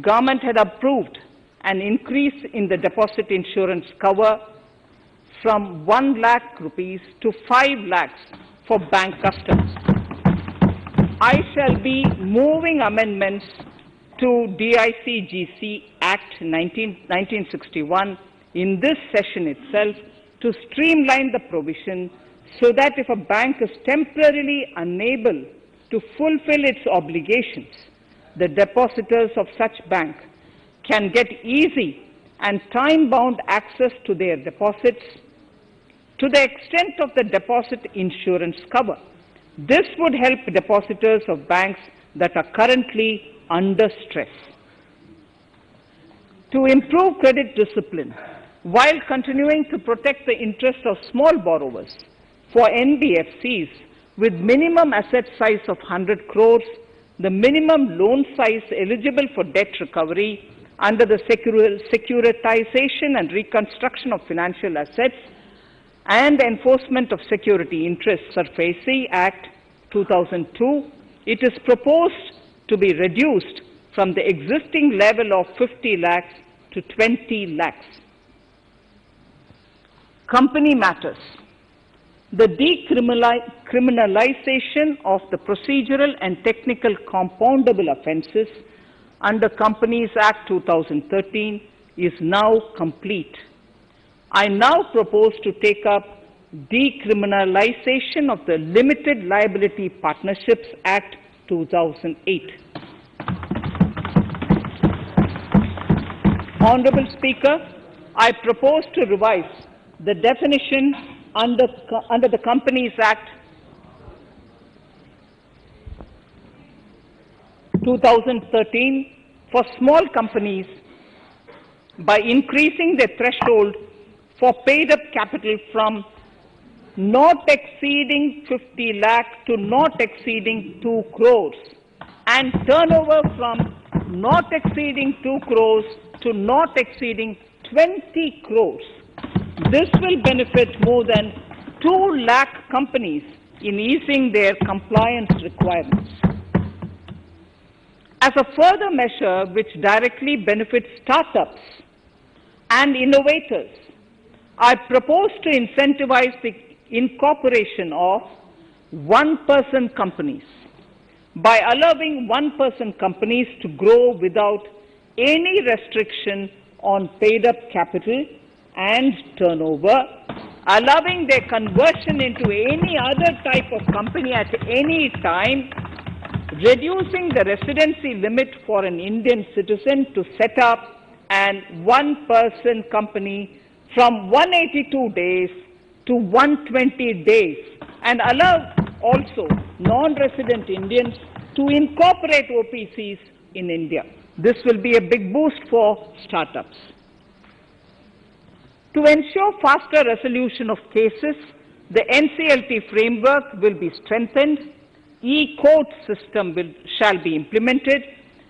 government had approved an increase in the deposit insurance cover from 1 lakh rupees to 5 lakhs for bank customers. I shall be moving amendments to DICGC Act 1961 in this session itself to streamline the provision so that if a bank is temporarily unable to fulfill its obligations, the depositors of such bank can get easy and time-bound access to their deposits to the extent of the deposit insurance cover. This would help depositors of banks that are currently under stress. To improve credit discipline, while continuing to protect the interests of small borrowers, for NBFCs with minimum asset size of 100 crores, the minimum loan size eligible for debt recovery under the Securitization and Reconstruction of Financial Assets and Enforcement of Security Interests SARFAESI Act 2002, it is proposed to be reduced from the existing level of 50 lakhs to 20 lakhs. Company matters. The decriminalization of the procedural and technical compoundable offences under Companies Act 2013 is now complete. I now propose to take up decriminalization of the Limited Liability Partnerships Act 2008. Honorable Speaker, I propose to revise the definition under the Companies Act 2013 for small companies by increasing the threshold for paid-up capital from not exceeding 50 lakh to not exceeding 2 crores and turnover from not exceeding 2 crores to not exceeding 20 crores. This will benefit more than 2 lakh companies in easing their compliance requirements. As a further measure which directly benefits startups and innovators, I propose to incentivize the incorporation of one-person companies by allowing one-person companies to grow without any restriction on paid-up capital and turnover, allowing their conversion into any other type of company at any time, reducing the residency limit for an Indian citizen to set up an one-person company from 182 days to 120 days, and allow also non-resident Indians to incorporate OPCs in India. This will be a big boost for startups. To ensure faster resolution of cases, the NCLT framework will be strengthened, e-court system shall be implemented,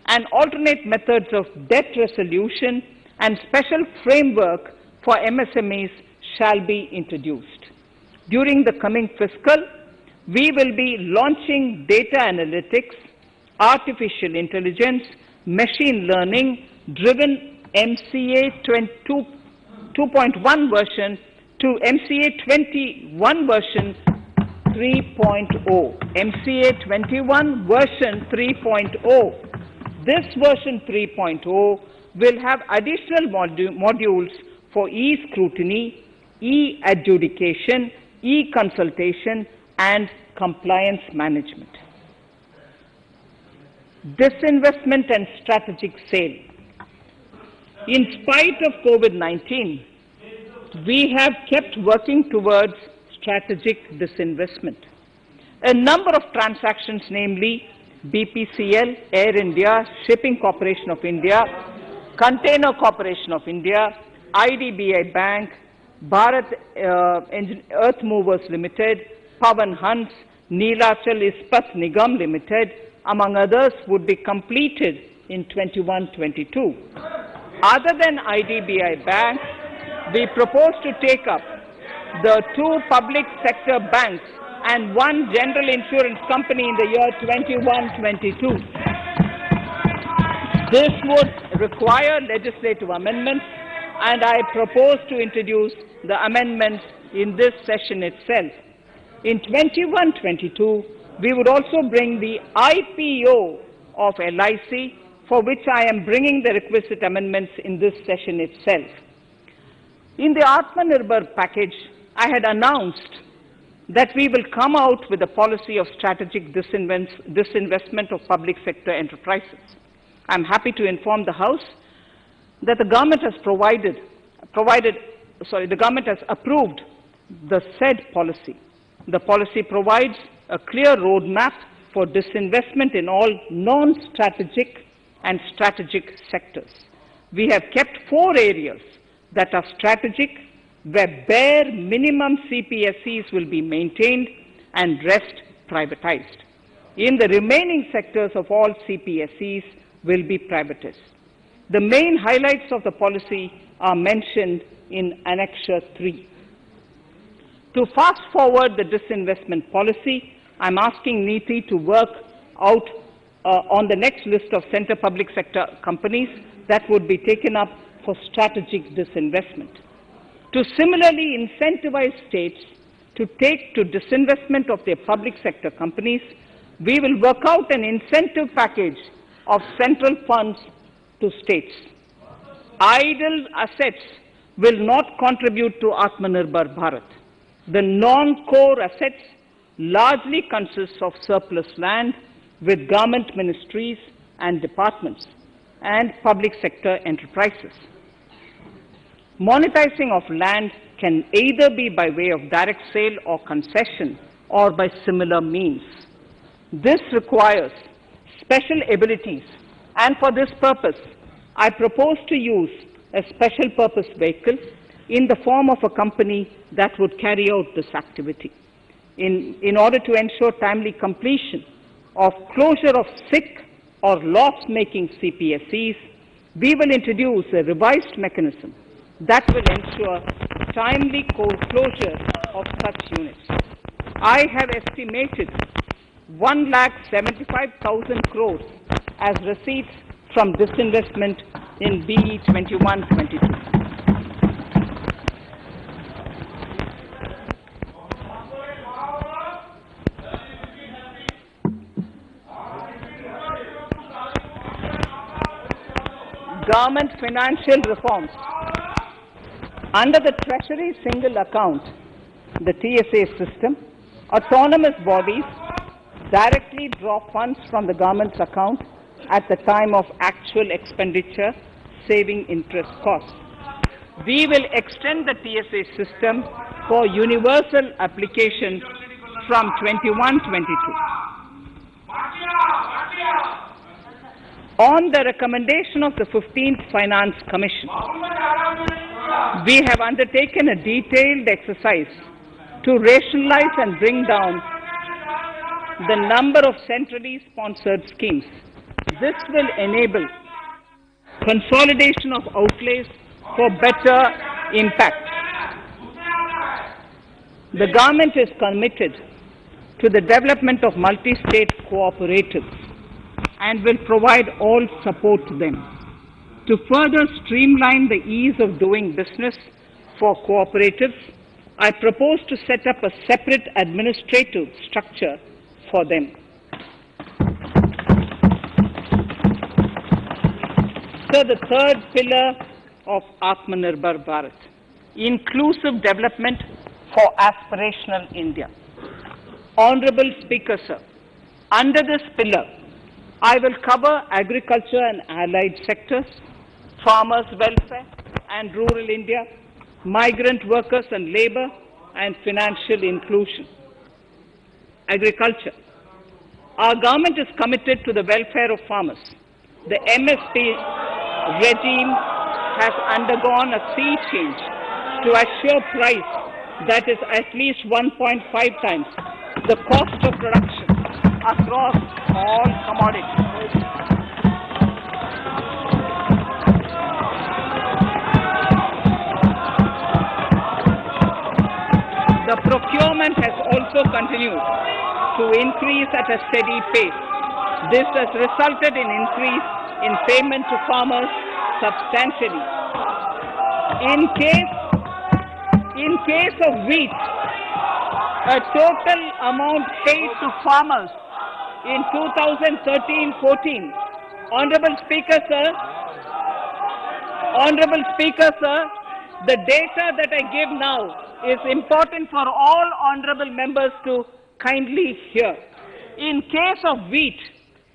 and alternate methods of debt resolution and special framework for MSMEs shall be introduced. During the coming fiscal, we will be launching data analytics, artificial intelligence, machine learning driven MCA 2.1 version to MCA 21 version 3.0. MCA 21 version 3.0. This version 3.0 will have additional modules for e-scrutiny, e-adjudication, e-consultation, and compliance management. Disinvestment and strategic sale. In spite of COVID-19, we have kept working towards strategic disinvestment. A number of transactions, namely BPCL, Air India, Shipping Corporation of India, Container Corporation of India, IDBI Bank, Bharat Earth Movers Limited, Pavan Hans, Neelachal Ispat Nigam Limited, among others, would be completed in 21-22. Other than IDBI Bank, we propose to take up the 2 public sector banks and 1 general insurance company in the year 21-22. This would require legislative amendments, and I propose to introduce the amendments in this session itself. In 21-22, we would also bring the IPO of LIC, for which I am bringing the requisite amendments in this session itself. In the Atmanirbhar package, I had announced that we will come out with a policy of strategic disinvestment of public sector enterprises. I am happy to inform the House that the government has the government has approved the said policy. The policy provides a clear roadmap for disinvestment in all non-strategic and strategic sectors. We have kept 4 areas that are strategic, where bare minimum CPSEs will be maintained and rest privatized. In the remaining sectors of all CPSEs will be privatized. The main highlights of the policy are mentioned in Annexure 3. To fast forward the disinvestment policy, I'm asking NITI to work out on the next list of centre public sector companies that would be taken up for strategic disinvestment. To similarly incentivize states to take to disinvestment of their public sector companies, we will work out an incentive package of central funds to states. Idle assets will not contribute to Atmanirbhar Bharat. The non-core assets largely consist of surplus land with government ministries and departments and public sector enterprises. Monetizing of land can either be by way of direct sale or concession or by similar means. This requires special abilities, and for this purpose, I propose to use a special purpose vehicle in the form of a company that would carry out this activity. In order to ensure timely completion of closure of sick or loss-making CPSEs, we will introduce a revised mechanism that will ensure timely closure of such units. I have estimated 1,75,000 crores as receipts from disinvestment in BE 21-22. Government financial reforms. Under the Treasury single account, the TSA system, autonomous bodies directly draw funds from the government's account at the time of actual expenditure, saving interest costs. We will extend the TSA system for universal application from 21-22. On the recommendation of the 15th Finance Commission, we have undertaken a detailed exercise to rationalize and bring down the number of centrally sponsored schemes. This will enable consolidation of outlays for better impact. The government is committed to the development of multi-state cooperatives and will provide all support to them. To further streamline the ease of doing business for cooperatives, I propose to set up a separate administrative structure for them. So the third pillar of Atmanirbhar Bharat, inclusive development for aspirational India. Honorable Speaker, sir, under this pillar, I will cover agriculture and allied sectors, farmers' welfare and rural India, migrant workers and labour, and financial inclusion. Agriculture. Our government is committed to the welfare of farmers. The MSP regime has undergone a sea change to assure price that is at least 1.5 times the cost of production across all commodities. The procurement has also continued to increase at a steady pace. This has resulted in increase in payment to farmers substantially. In case of wheat, a total amount paid to farmers in 2013-14. Honorable Speaker, sir, the data that I give now is important for all honorable members to kindly hear. In case of wheat,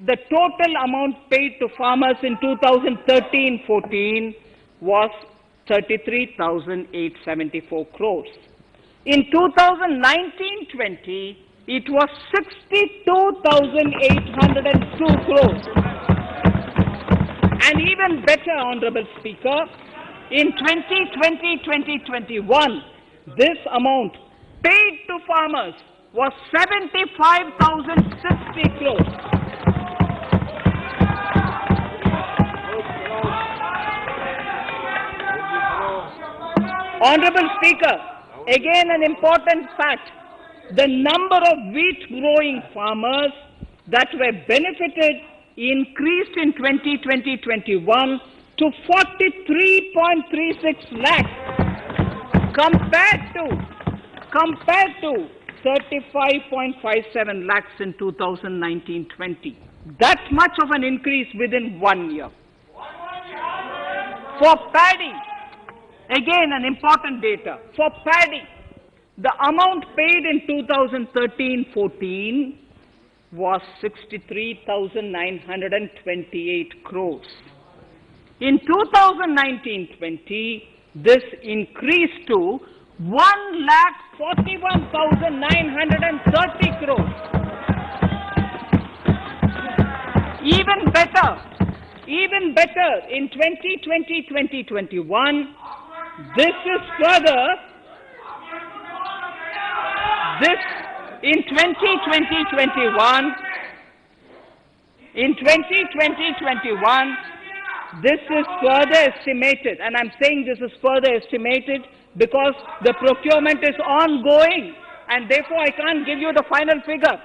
the total amount paid to farmers in 2013-14 was 33,874 crores. In 2019-20, it was 62,802 crores. And even better, Honorable Speaker, in 2020-2021, this amount paid to farmers was 75,060 crores. Honorable Speaker, again an important fact, the number of wheat growing farmers that were benefited increased in 2020-21 to 43.36 lakhs compared to 35.57 lakhs in 2019-20. That much of an increase within 1 year. For paddy, again an important data. For paddy, the amount paid in 2013-14 was 63,928 crores. In 2019-20, this increased to 1,41,930 crores. Even better, in 2020-2021, this is further, in 2020-21, this is further estimated, and I'm saying this is further estimated because the procurement is ongoing, and therefore I can't give you the final figure.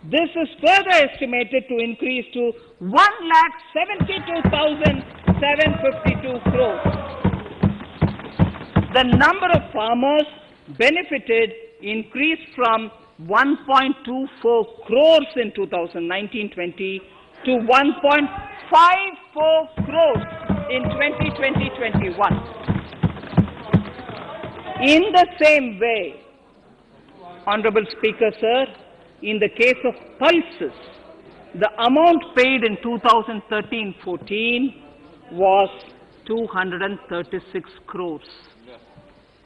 This is further estimated to increase to 1,72,752 crores. The number of farmers benefited increased from 1.24 crores in 2019-20 to 1.54 crores in 2020-21. In the same way, Honorable Speaker, sir, in the case of pulses, the amount paid in 2013-14 was 236 crores.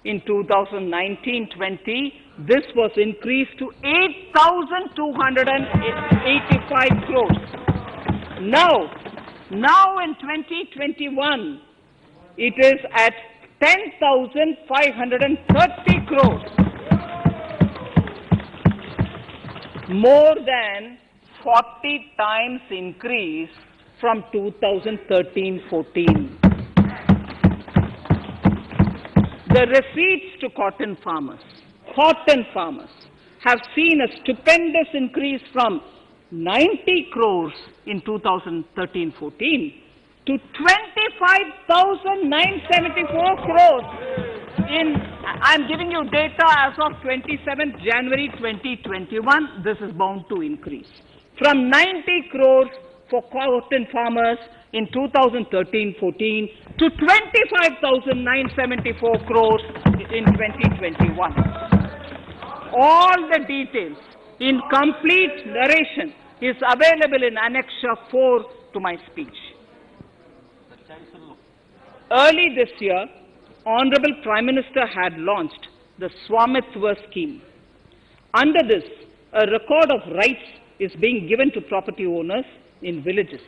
In 2019-20, this was increased to 8,285 crores. Now in 2021, it is at 10,530 crores. More than 40 times increase from 2013-14. The receipts to cotton farmers have seen a stupendous increase from 90 crores in 2013-14 to 25,974 crores I'm giving you data as of 27th January 2021. This is bound to increase. From 90 crores for cotton farmers in 2013-14 to 25,974 crores in 2021. All the details in complete narration is available in Annexure 4 to my speech. Early this year, Honorable Prime Minister had launched the Swamitva scheme. Under this, a record of rights is being given to property owners in villages.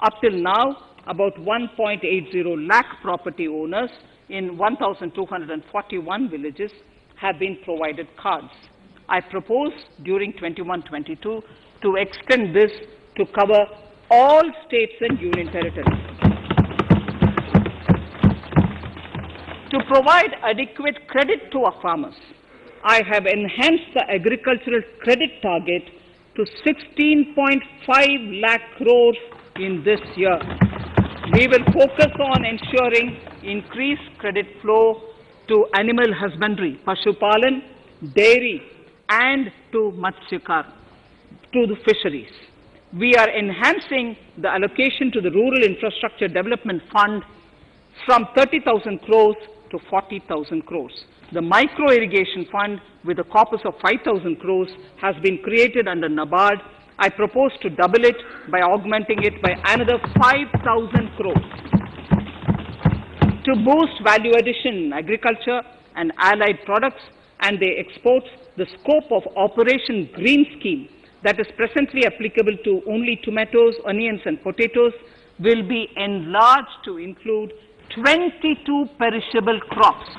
Up till now, about 1.80 lakh property owners in 1,241 villages have been provided cards. I propose during 21-22 to extend this to cover all states and union territories. To provide adequate credit to our farmers, I have enhanced the agricultural credit target to 16.5 lakh crores in this year. We will focus on ensuring increased credit flow to animal husbandry, Pashupalan, dairy, and to Matsyakar, to the fisheries. We are enhancing the allocation to the Rural Infrastructure Development Fund from 30,000 crores to 40,000 crores. The Micro Irrigation Fund, with a corpus of 5,000 crores, has been created under NABARD. I propose to double it by augmenting it by another 5,000 crores. To boost value addition in agriculture and allied products and their exports, the scope of Operation Green Scheme that is presently applicable to only tomatoes, onions and potatoes will be enlarged to include 22 perishable crops.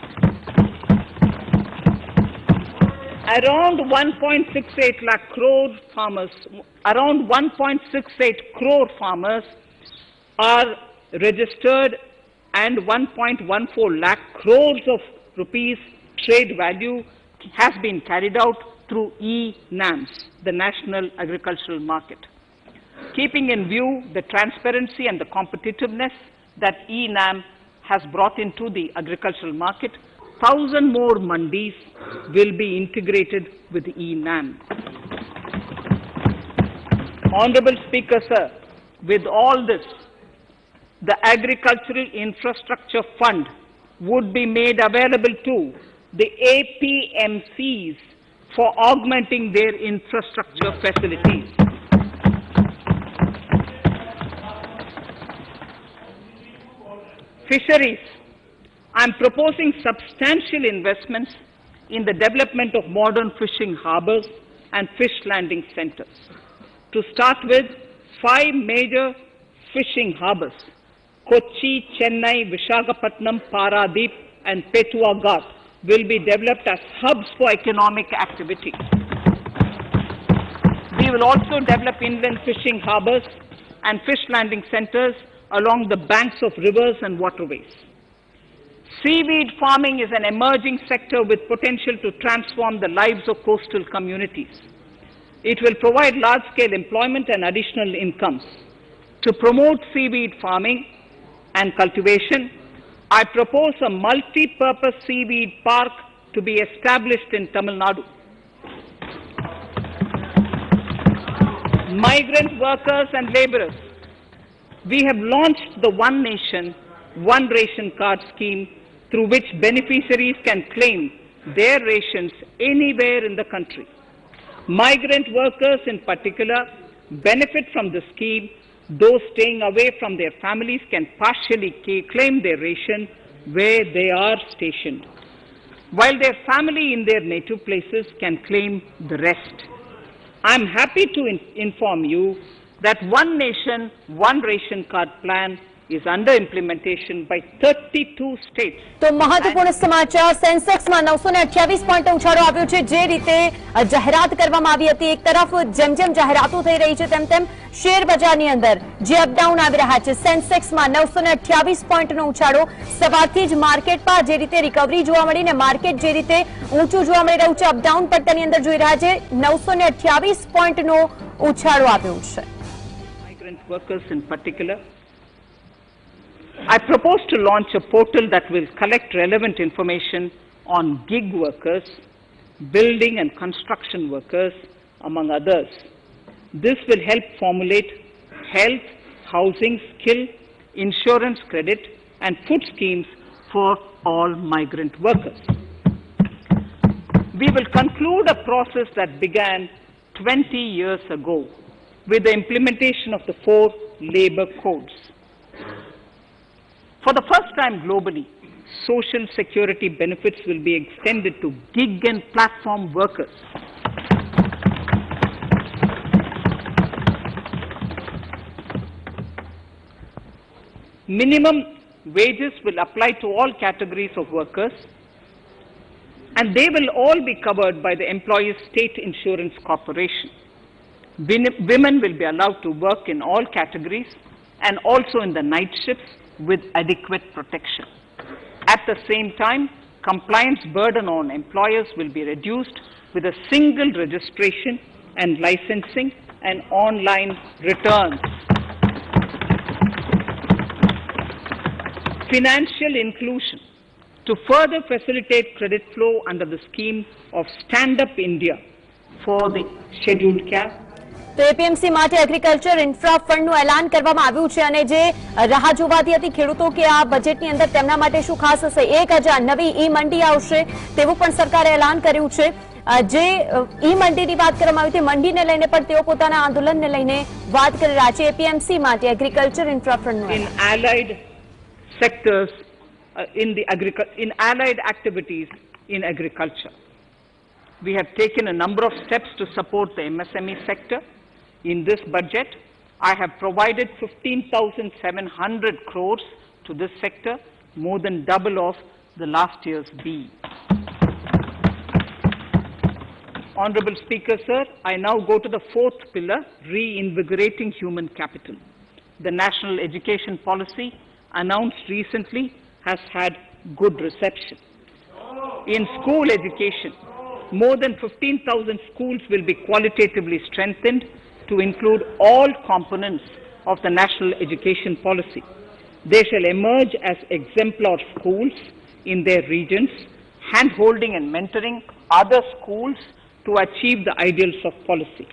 Around 1.68 lakh crore farmers, around 1.68 crore farmers are registered and 1.14 lakh crores of rupees trade value has been carried out through e-NAMs, the National Agricultural Market. Keeping in view the transparency and the competitiveness that e-NAM has brought into the agricultural market, 1,000 more mandis will be integrated with e-NAM. Honorable Speaker, sir, with all this, the Agricultural Infrastructure Fund would be made available to the APMCs for augmenting their infrastructure facilities. Fisheries. I am proposing substantial investments in the development of modern fishing harbors and fish landing centers. To start with, 5 major fishing harbors, Kochi, Chennai, Visakhapatnam, Paradip and Petua Ghat, will be developed as hubs for economic activity. We will also develop inland fishing harbors and fish landing centers along the banks of rivers and waterways. Seaweed farming is an emerging sector with potential to transform the lives of coastal communities. It will provide large-scale employment and additional incomes. To promote seaweed farming and cultivation, I propose a multi-purpose seaweed park to be established in Tamil Nadu. Migrant workers and laborers. We have launched the One Nation, One Ration Card scheme through which beneficiaries can claim their rations anywhere in the country. Migrant workers in particular benefit from the scheme. Those staying away from their families can partially claim their ration where they are stationed, while their family in their native places can claim the rest. I am happy to inform you that One Nation, One Ration Card plan is under implementation by 32 states. તો મહત્વપૂર્ણ સમાચાર સેન્સેક્સમાં 928 point ઉછાળો આવ્યો છે જે રીતે જાહેરાત કરવામાં આવી હતી એક તરફ જેમ જેમ જાહેરાતો થઈ રહી છે તેમ તેમ શેર બજારની અંદર જે અપડાઉન આવી રહ્યા છે સેન્સેક્સમાં 928 પોઈન્ટનો ઉછાળો સવારથી જ માર્કેટમાં જે રીતે રિકવરી જોવા મળી ને માર્કેટ જે રીતે ઊંચું જોવા મળી રહ્યું છે અપડાઉન પટ્ટાની અંદર જોઈ રહ્યા છે 928 પોઈન્ટનો ઉછાળો આવ્યો છે. Migrant workers in particular, I propose to launch a portal that will collect relevant information on gig workers, building and construction workers, among others. This will help formulate health, housing, skill, insurance credit, and food schemes for all migrant workers. We will conclude a process that began 20 years ago with the implementation of the 4 labor codes. For the first time globally, social security benefits will be extended to gig and platform workers. Minimum wages will apply to all categories of workers, and they will all be covered by the Employees State Insurance Corporation. Women will be allowed to work in all categories and also in the night shifts with adequate protection. At the same time, compliance burden on employers will be reduced with a single registration and licensing and online returns. Financial inclusion. To further facilitate credit flow under the scheme of Stand Up India for the scheduled caste, તો APMC માટે agriculture infra ફંડનું એલાન કરવામાં આવ્યું છે અને જે રાહ જોવાતી હતી ખેડૂતો કે આ બજેટની અંદર તેમના માટે શું ખાસ હશે 1000 નવી ઈ મંડી આવશે તેવું પણ સરકારે એલાન કર્યું છે. જે ઈ મંડીની વાત કરવામાં આવી હતી મંડીને લઈને પણ તેઓ પોતાના આંદોલનને લઈને વાત કરી રહ્યા છે. એપીએમસી માટે એગ્રીકલ્ચર ઇન્ફ્રા ફંડનું in allied sectors, in allied activities in agriculture. We have taken a number of steps to support the MSME sector. In this budget, I have provided 15,700 crores to this sector, more than double of the last year's B. Honorable Speaker, sir, I now go to the fourth pillar, reinvigorating human capital. The national education policy announced recently has had good reception. In school education, more than 15,000 schools will be qualitatively strengthened to include all components of the national education policy. They shall emerge as exemplar schools in their regions, hand-holding and mentoring other schools to achieve the ideals of policy.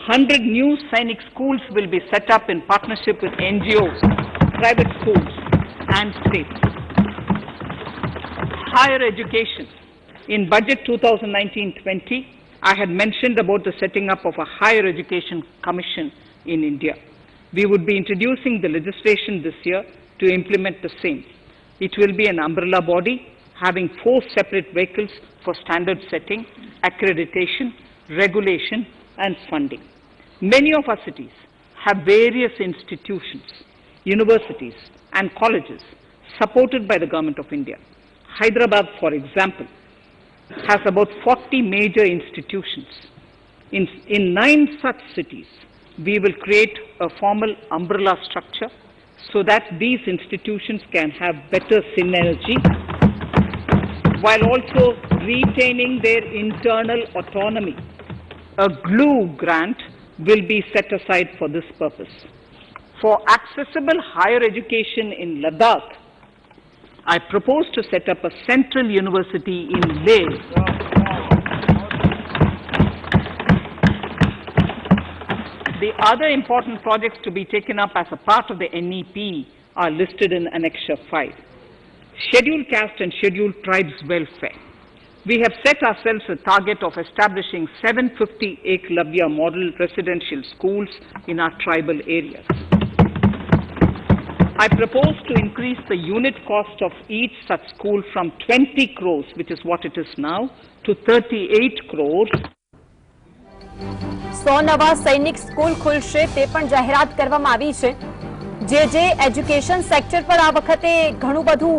100 new Sainik schools will be set up in partnership with NGOs, private schools and states. Higher education. In Budget 2019-20, I had mentioned about the setting up of a higher education commission in India. We would be introducing the legislation this year to implement the same. It will be an umbrella body having 4 separate vehicles for standard setting, accreditation, regulation and funding. Many of our cities have various institutions, universities and colleges supported by the Government of India. Hyderabad, for example, has about 40 major institutions. In 9 such cities, we will create a formal umbrella structure so that these institutions can have better synergy while also retaining their internal autonomy. A glue grant will be set aside for this purpose. For accessible higher education in Ladakh, I propose to set up a central university in Leh. The other important projects to be taken up as a part of the NEP are listed in Annexure 5. Scheduled caste and scheduled tribes welfare. We have set ourselves a target of establishing 750 Eklavya model residential schools in our tribal areas. I propose to increase the unit cost of each such school from 20 crores, which is what it is now, to 38 crores. 100 નવા સૈનિક school ખુલશે તે પણ જાહેરાત કરવામાં આવી છે. જે એજ્યુકેશન સેક્ટર પર આ વખતે ઘણું બધું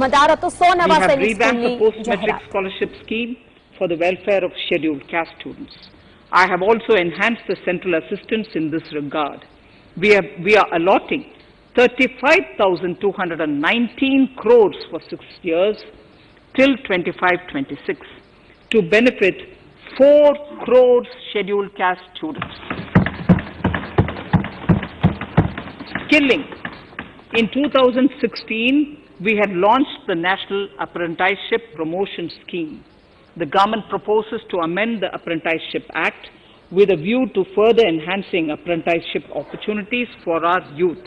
મદાર હતો. 100 નવા We have સૈનિક revamped the સ્કૂલની post-matric જાહેરાત. scholarship scheme for the welfare of scheduled caste students. I have also enhanced the central assistance in this regard. We are allotting 35,219 crores for 6 years till 25-26 to benefit 4 crores scheduled caste students. Skilling. In 2016, we had launched the National Apprenticeship Promotion Scheme. The government proposes to amend the Apprenticeship Act with a view to further enhancing apprenticeship opportunities for our youth.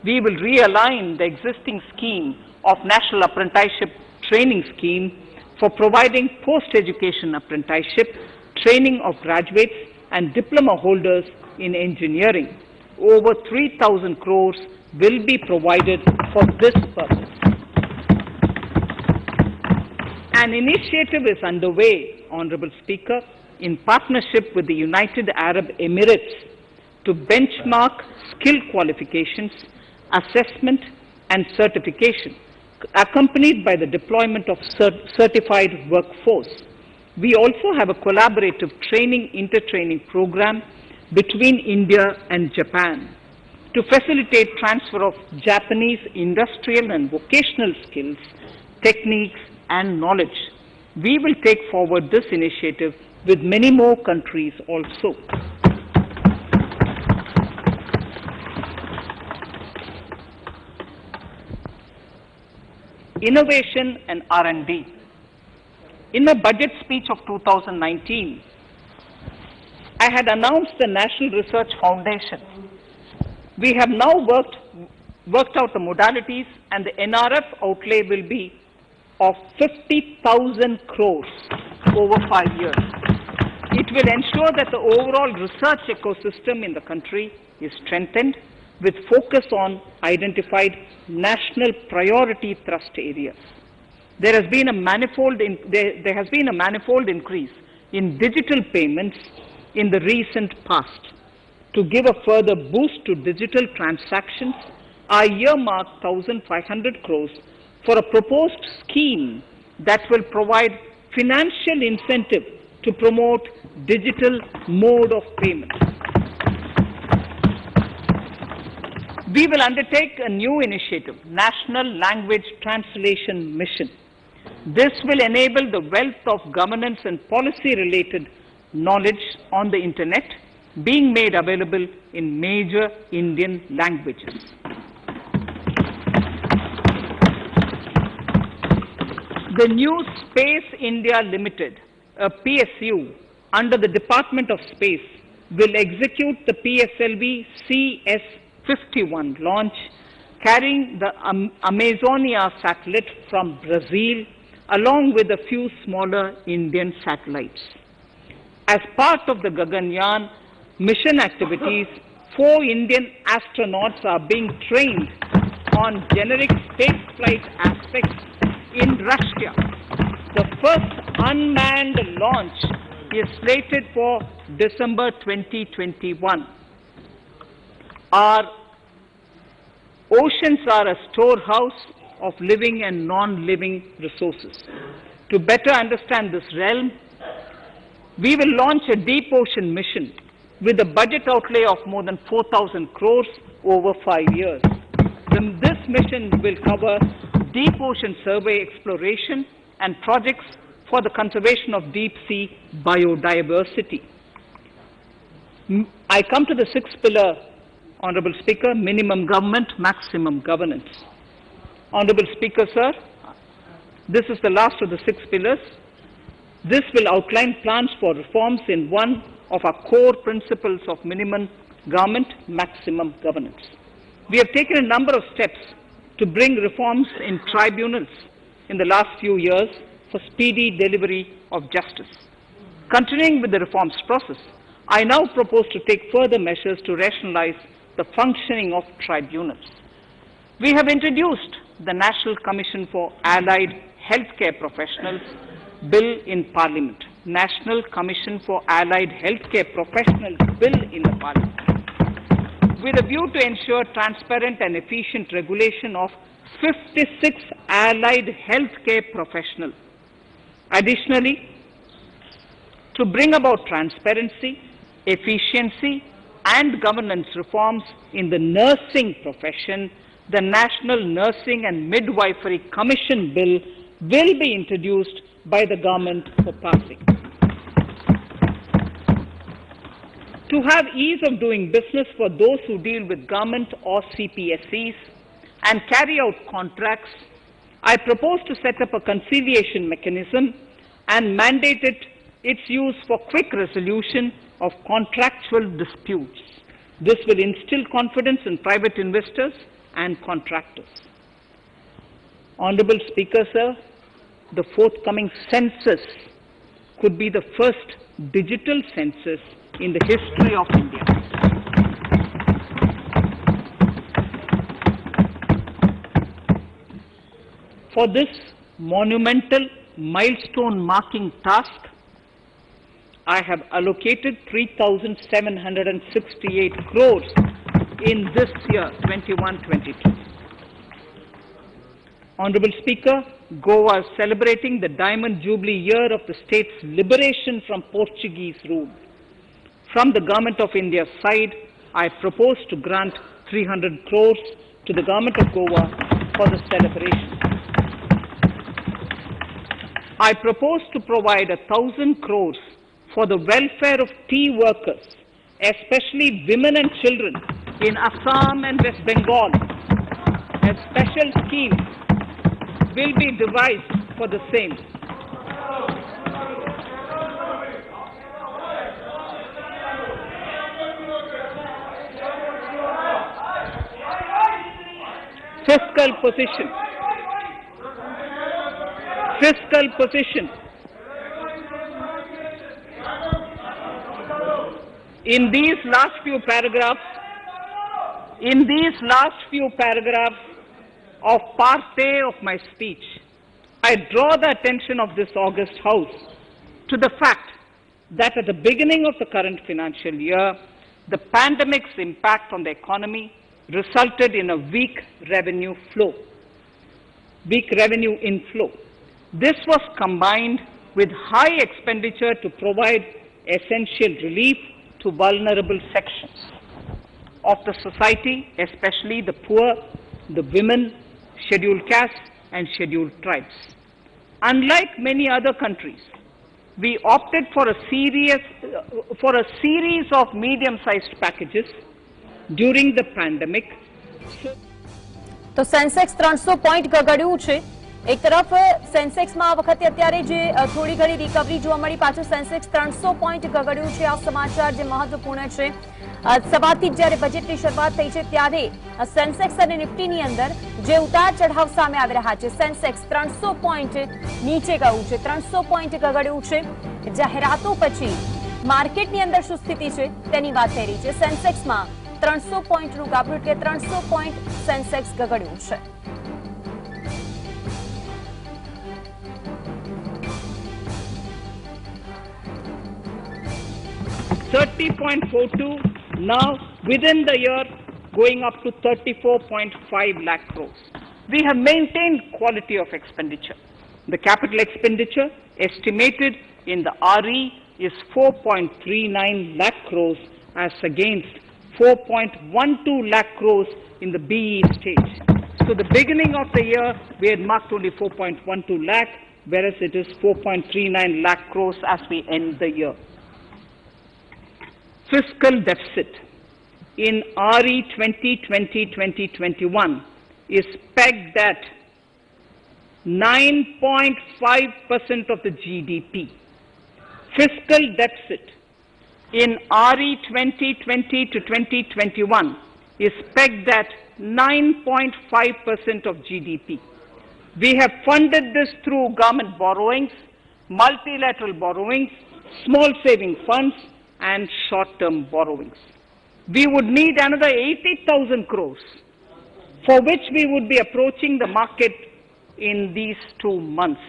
We will realign the existing scheme of National Apprenticeship Training Scheme for providing post-education apprenticeship training of graduates and diploma holders in engineering. Over 3,000 crores will be provided for this purpose. An initiative is underway, Honorable Speaker, in partnership with the United Arab Emirates to benchmark skill qualifications, assessment and certification, accompanied by the deployment of certified workforce. We also have a collaborative inter-training program between India and Japan to facilitate transfer of Japanese industrial and vocational skills, techniques and knowledge. We will take forward this initiative with many more countries also. Innovation and R&D. In my budget speech of 2019, I had announced the National Research Foundation. We have now worked out the modalities, and the NRF outlay will be of 50,000 crores over 5 years. It will ensure that the overall research ecosystem in the country is strengthened with focus on identified national priority thrust areas. There has been a manifold increase in digital payments in the recent past. To give a further boost to digital transactions, I earmarked 1,500 crores for a proposed scheme that will provide financial incentive to promote digital mode of payment. We will undertake a new initiative, National Language Translation Mission. This will enable the wealth of governance and policy-related knowledge on the Internet being made available in major Indian languages. The new Space India Limited, a PSU, under the Department of Space, will execute the PSLV CS-51 launch, carrying the Amazonia satellite from Brazil, along with a few smaller Indian satellites. As part of the Gaganyaan mission activities, 4 Indian astronauts are being trained on generic spaceflight aspects in Russia. The first unmanned launch is slated for December 2021. Our oceans are a storehouse of living and non-living resources. To better understand this realm, we will launch a deep ocean mission with a budget outlay of more than 4,000 crores over 5 years. This mission will cover deep ocean survey exploration and projects for the conservation of deep sea biodiversity. I come to the 6th pillar, Honorable Speaker, minimum government, maximum governance. Honorable Speaker, sir, this is the last of the 6 pillars. This will outline plans for reforms in one of our core principles of minimum government, maximum governance. We have taken a number of steps to bring reforms in tribunals in the last few years for speedy delivery of justice. Continuing with the reforms process, I now propose to take further measures to rationalize the functioning of tribunals. We have introduced the National Commission for Allied Healthcare Professionals Bill in Parliament. National Commission for Allied Healthcare Professionals Bill in the Parliament, with a view to ensure transparent and efficient regulation of 56 allied healthcare professionals. Additionally, to bring about transparency, efficiency, and governance reforms in the nursing profession, the National Nursing and Midwifery Commission Bill will be introduced by the government for passing. To have ease of doing business for those who deal with government or CPSEs and carry out contracts, I propose to set up a conciliation mechanism and mandate its use for quick resolution of contractual disputes. This will instill confidence in private investors and contractors. Honorable Speaker, sir, the forthcoming census could be the first digital census in the history of India. For this monumental milestone marking task, I have allocated 3,768 crores in this year, 21-22. Honorable Speaker, Goa is celebrating the Diamond Jubilee year of the state's liberation from Portuguese rule. From the Government of India's side, I propose to grant 300 crores to the Government of Goa for the celebration. I propose to provide 1,000 crores for the welfare of tea workers, especially women and children in Assam and West Bengal. A special scheme will be devised for the same. Fiscal position. Fiscal position. In these last few paragraphs, In these last few paragraphs of part A of my speech, I draw the attention of this august House to the fact that at the beginning of the current financial year, the pandemic's impact on the economy resulted in a weak revenue inflow. This was combined with high expenditure to provide essential relief to vulnerable sections of the society, especially the poor, the women, scheduled castes, and scheduled tribes. Unlike many other countries, we opted for a series of medium-sized packages during the pandemic. તો Sensex 300 point ગગડ્યું છે. એક તરફ સેન્સેક્સમાં આ વખતે અત્યારે જે થોડી ઘણી રિકવરી જોવા મળી, પાછું સેન્સેક્સ 300 પોઈન્ટ ગગડ્યું છે. આ સમાચાર જે મહત્વપૂર્ણ છે. સવારથી જ્યારે બજેટની શરૂઆત થઈ છે ત્યારે સેન્સેક્સ અને નિફ્ટીની અંદર જે ઉતાર ચઢાવ સામે આવી રહ્યા છે. સેન્સેક્સ 300 પોઈન્ટ નીચે ગયું છે, 300 પોઈન્ટ ગગડ્યું છે. જાહેરાતો પછી માર્કેટની અંદર શું સ્થિતિ છે તેની વાત થઈ રહી છે. સેન્સેક્સમાં 300 પોઈન્ટનું ગાબડું એટલે 300 પોઈન્ટ સેન્સેક્સ ગગડ્યું છે. $30.42 now within the year going up to 34.5 lakh crores. We have maintained quality of expenditure. The capital expenditure estimated in the RE is 4.39 lakh crores as against 4.12 lakh crores in the BE stage. So the beginning of the year we had marked only 4.12 lakh, whereas it is 4.39 lakh crores as we end the year. Fiscal deficit in RE 2020-2021 is pegged at 9.5% of the GDP. Fiscal deficit in RE 2020 to 2021 is pegged at 9.5% of GDP. We have funded this through government borrowings, multilateral borrowings, small saving funds, and short-term borrowings. We would need another 80,000 crores, for which we would be approaching the market in these 2 months.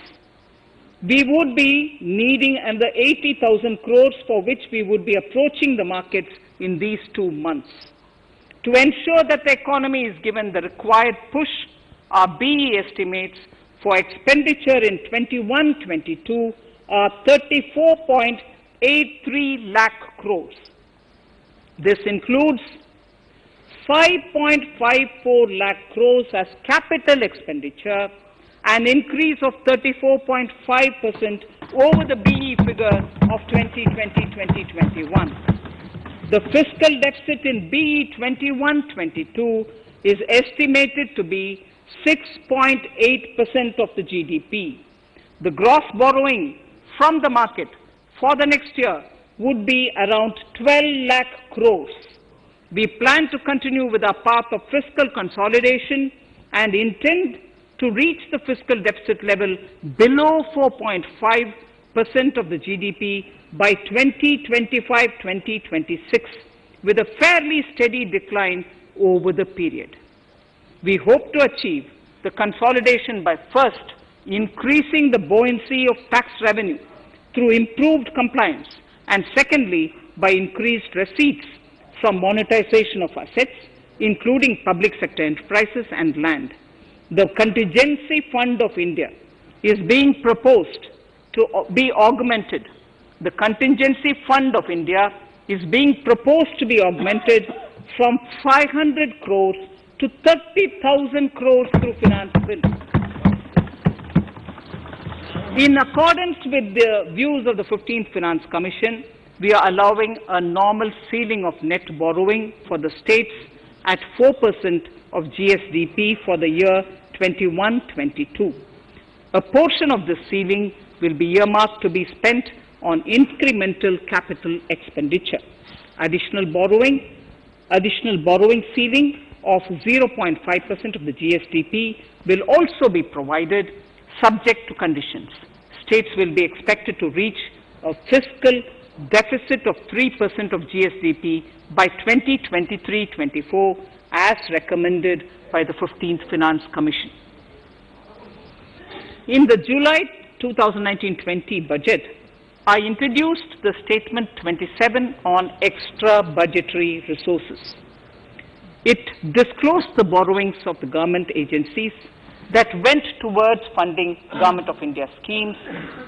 We would be needing another 80,000 crores, for which we would be approaching the markets in these 2 months. To ensure that the economy is given the required push, our BE estimates for expenditure in 21-22 are 34.83 lakh crores. This includes 5.54 lakh crores as capital expenditure, an increase of 34.5% over the BE figure of 2020-2021. The fiscal deficit in BE 21-22 is estimated to be 6.8% of the GDP. The gross borrowing from the market for the next year would be around 12 lakh crores. We plan to continue with our path of fiscal consolidation and intend to reach the fiscal deficit level below 4.5% of the GDP by 2025-2026, with a fairly steady decline over the period. We hope to achieve the consolidation by first increasing the buoyancy of tax revenue through improved compliance, and secondly by increased receipts from monetization of assets, including public sector enterprises and land. The contingency fund of India is being proposed to be augmented. The contingency fund of India is being proposed to be augmented from 500 crores to 30,000 crores through finance bill. In accordance with the views of the 15th Finance Commission, we are allowing a normal ceiling of net borrowing for the states at 4% of GSDP for the year 21-22. A portion of this ceiling will be earmarked to be spent on incremental capital expenditure. Additional borrowing ceiling of 0.5% of the GSDP will also be provided subject to conditions. States will be expected to reach a fiscal deficit of 3% of GSDP by 2023-24 as recommended by the 15th Finance Commission. In the July 2019-20 budget, I introduced the Statement 27 on extra budgetary resources. It disclosed the borrowings of the government agencies that went towards funding Government of India schemes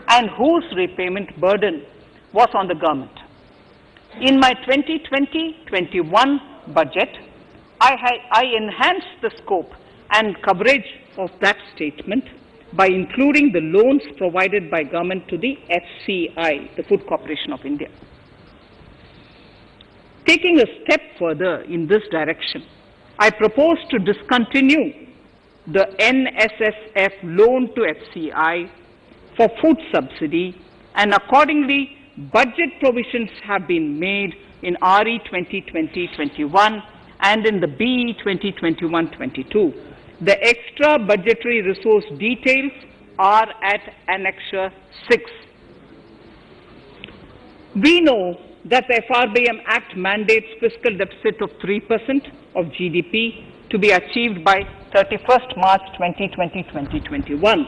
and whose repayment burden was on the government. In my 2020-21 budget, I enhanced the scope and coverage of that statement by including the loans provided by government to the FCI, the Food Corporation of India. Taking a step further in this direction, I propose to discontinue the NSSF loan to FCI for food subsidy, and accordingly, budget provisions have been made in RE 2020-21 and in the BE 2021-22. The extra budgetary resource details are at Annexure 6. We know that the FRBM Act mandates fiscal deficit of 3% of GDP to be achieved by 31st March 2020-2021.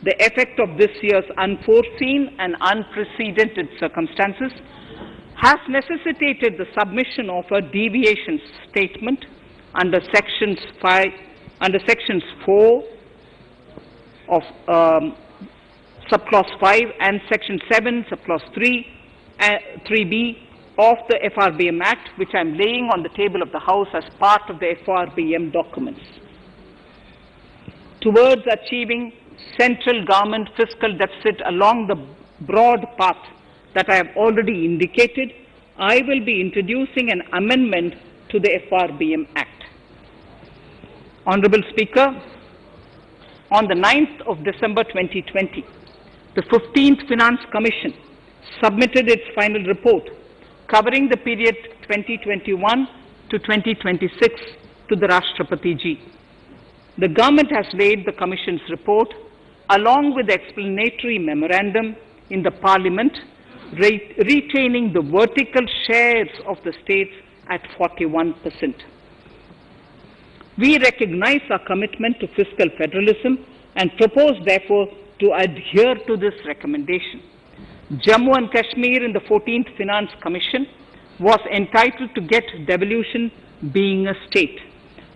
The effect of this year's unforeseen and unprecedented circumstances has necessitated the submission of a deviation statement under Sections 4 of Subclause 5 and Section 7, Subclause 3b of the FRBM Act, which I am laying on the table of the House as part of the FRBM documents. Towards achieving central government fiscal deficit along the broad path that I have already indicated, I will be introducing an amendment to the FRBM Act. Honorable Speaker, on the 9th of December 2020, the 15th Finance Commission submitted its final report covering the period 2021 to 2026 to the Rashtrapati Ji. The government has laid the Commission's report along with the explanatory memorandum in the Parliament, retaining the vertical shares of the states at 41%. We recognize our commitment to fiscal federalism and propose, therefore, to adhere to this recommendation. Jammu and Kashmir in the 14th Finance Commission was entitled to get devolution being a state.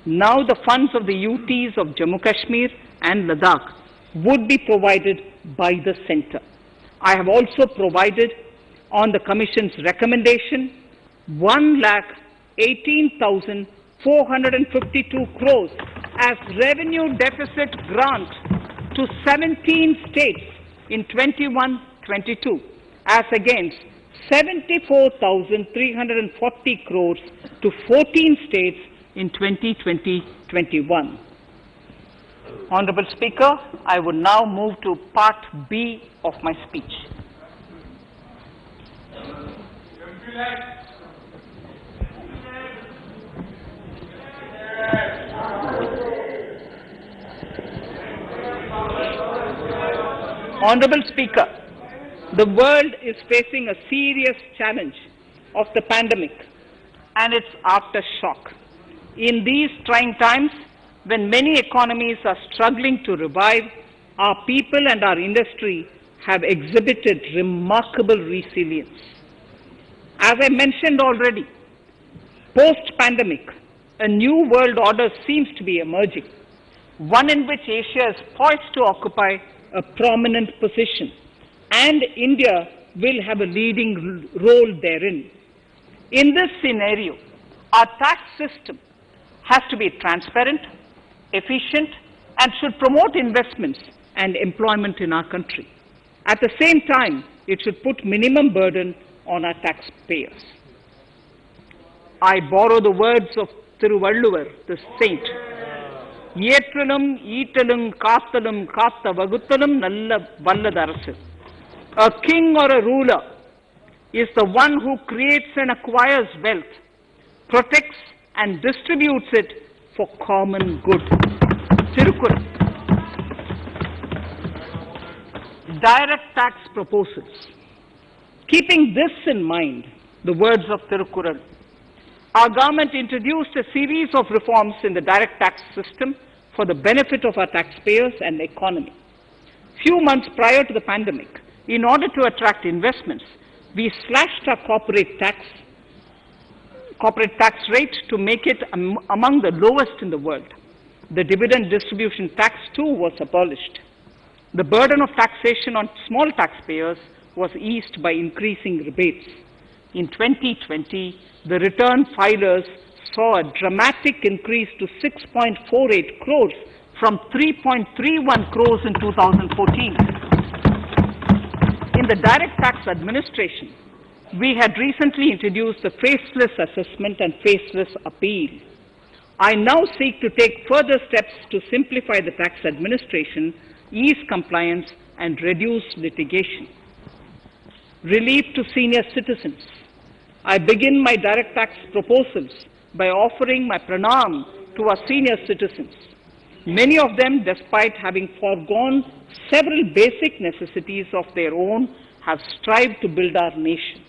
Now the funds of the UTs of Jammu Kashmir and Ladakh would be provided by the centre. I have also provided on the Commission's recommendation 1,18,452 crores as revenue deficit grant to 17 states in 21-22 as against 74,340 crores to 14 states in 2020-21. Honorable Speaker, I would now move to Part B of my speech. Honorable Speaker, the world is facing a serious challenge of the pandemic and its aftershock. In these trying times, when many economies are struggling to revive, our people and our industry have exhibited remarkable resilience. As I mentioned already, post-pandemic, a new world order seems to be emerging, one in which Asia is poised to occupy a prominent position, and India will have a leading role therein. In this scenario, our tax system has to be transparent, efficient, and should promote investments and employment in our country. At the same time, it should put minimum burden on our taxpayers. I borrow the words of Thiruvalluvar, the saint. Yetralum, Eatalum, Kathalum, Katha Vaguthalum, Nalla Valladarasu. A king or a ruler is the one who creates and acquires wealth, protects and distributes it for common good. Tirukkural. Direct tax proposals. Keeping this in mind, the words of Tirukkural, Our government introduced a series of reforms in the direct tax system for the benefit of our taxpayers and the economy. Few months prior to the pandemic, in order to attract investments, we slashed our corporate tax rate to make it among the lowest in the world. The dividend distribution tax too was abolished. The burden of taxation on small taxpayers was eased by increasing rebates. In 2020, the return filers saw a dramatic increase to 6.48 crores from 3.31 crores in 2014. In the direct tax administration, we had recently introduced the faceless assessment and faceless appeal. I now seek to take further steps to simplify the tax administration, ease compliance, and reduce litigation. Relief to senior citizens. I begin my direct tax proposals by offering my pranam to our senior citizens. Many of them, despite having foregone several basic necessities of their own, have strived to build our nation.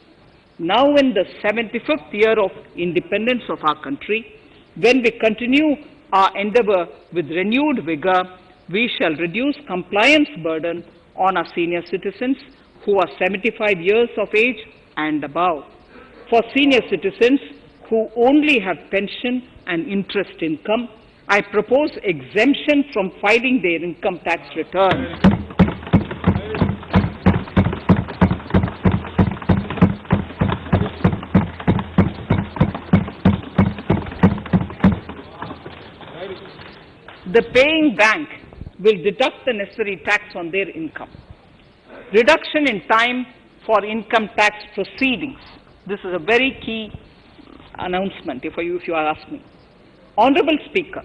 Now in the 75th year of independence of our country, when we continue our endeavor with renewed vigor, we shall reduce compliance burden on our senior citizens who are 75 years of age and above. For senior citizens who only have pension and interest income, I propose exemption from filing their income tax returns. The paying bank will deduct the necessary tax on their income. Reduction in time for income tax proceedings. This is a very key announcement, if you ask me. Honorable Speaker,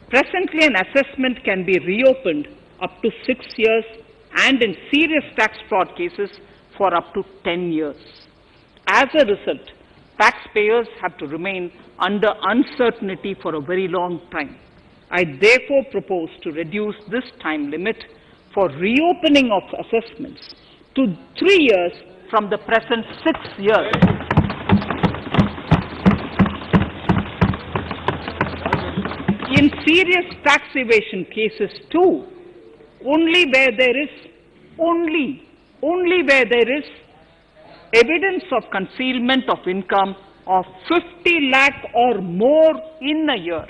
presently an assessment can be reopened up to 6 years and in serious tax fraud cases for up to 10 years. As a result, taxpayers have to remain under uncertainty for a very long time. I therefore propose to reduce this time limit for reopening of assessments to 3 years from the present 6 years. In serious tax evasion cases too, only where there is evidence of concealment of income of 50 lakh or more in a year.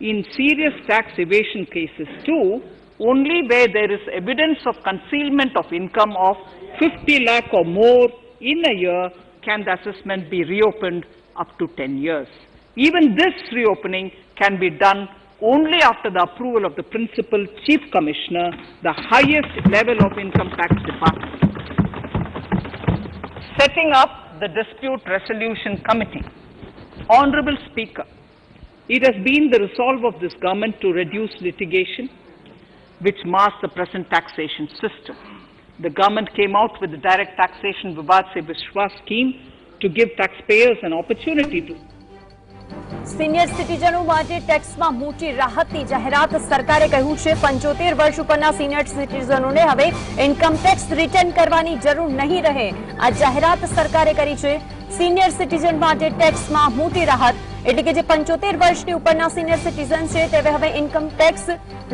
In serious tax evasion cases too, only where there is evidence of concealment of income of 50 lakh or more in a year can the assessment be reopened up to 10 years. Even this reopening can be done only after the approval of the Principal Chief Commissioner, the highest level of Income Tax Department. Setting up the Dispute Resolution Committee. Honorable Speaker, it has been the resolve of this government to reduce litigation which mars the present taxation system. The government came out with the Direct Taxation Vivad Se Vishwas scheme to give taxpayers an opportunity to senior સિટીઝનો માટે ટેક્સમાં મોટી રાહતની જાહેરાત સરકારે કહ્યું છે 75 વર્ષ ઉપરના સિનિયર સિટીઝનોને હવે ઇન્કમ ટેક્સ રિટર્ન કરવાની જરૂર નહીં રહે. આ જાહેરાત સરકારે કરી છે. સિનિયર સિટીઝન માટે ટેક્સમાં મોટી રાહત એટલે કે જે 75 વર્ષની ઉપરના સિનિયર સિટીઝન છે તે હવે ઇન્કમ ટેક્સ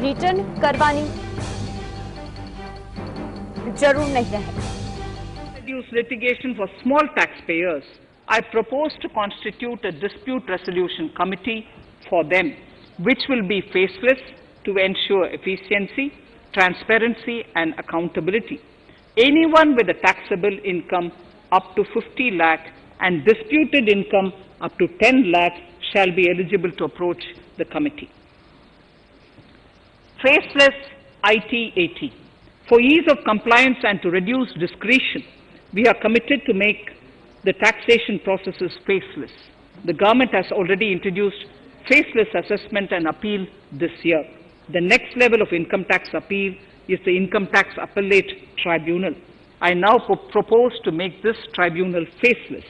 રિટર્ન કરવાની જરૂર નહીં રહે. Reduce litigation for small taxpayers. I propose to constitute a dispute resolution committee for them, which will be faceless to ensure efficiency, transparency, and accountability. Anyone with a taxable income up to 50 lakh and disputed income up to 10 lakh shall be eligible to approach the committee. Faceless IT-AT. For ease of compliance and to reduce discretion, we are committed to make the taxation process is faceless. The government has already introduced faceless assessment and appeal this year. The next level of income tax appeal is the Income Tax Appellate Tribunal. I now propose to make this tribunal faceless.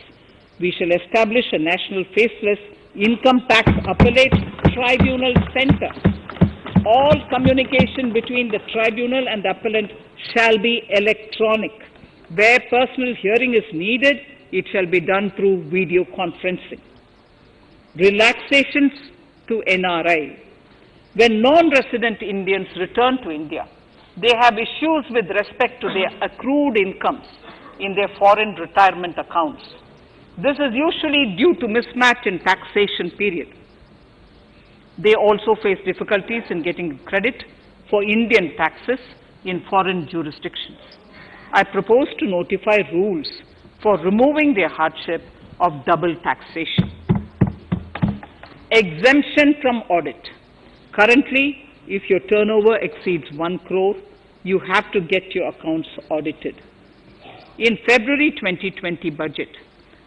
We shall establish a national faceless Income Tax Appellate Tribunal Center. All communication between the tribunal and the appellant shall be electronic. Where personal hearing is needed, it shall be done through video conferencing. Relaxations to NRI. When non-resident Indians return to India, they have issues with respect to their accrued incomes in their foreign retirement accounts. This is usually due to mismatch in taxation period. They also face difficulties in getting credit for Indian taxes in foreign jurisdictions. I propose to notify rules for removing their hardship of double taxation. Exemption from audit. Currently, if your turnover exceeds 1 crore, you have to get your accounts audited. In February 2020 budget,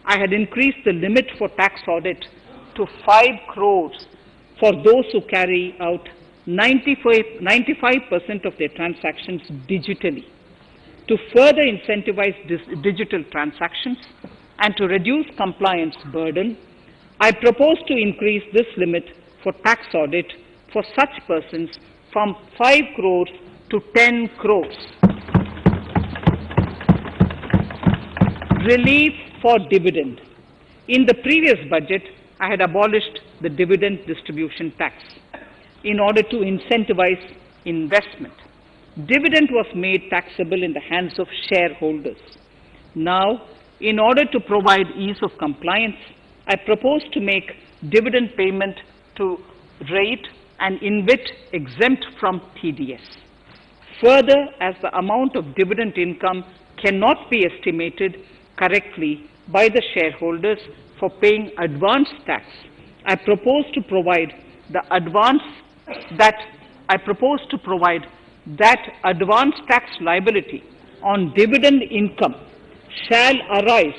I had increased the limit for tax audit to 5 crores for those who carry out 95% of their transactions digitally. To further incentivize digital transactions and to reduce compliance burden, I propose to increase this limit for tax audit for such persons from 5 crores to 10 crores. Relief for dividend. In the previous budget, I had abolished the dividend distribution tax in order to incentivize investment. Dividend was made taxable in the hands of shareholders. Now, in order to provide ease of compliance, I propose to make dividend payment to rate and InvIT exempt from TDS. Further, as the amount of dividend income cannot be estimated correctly by the shareholders for paying advance tax, I propose to provide that advance tax liability on dividend income shall arise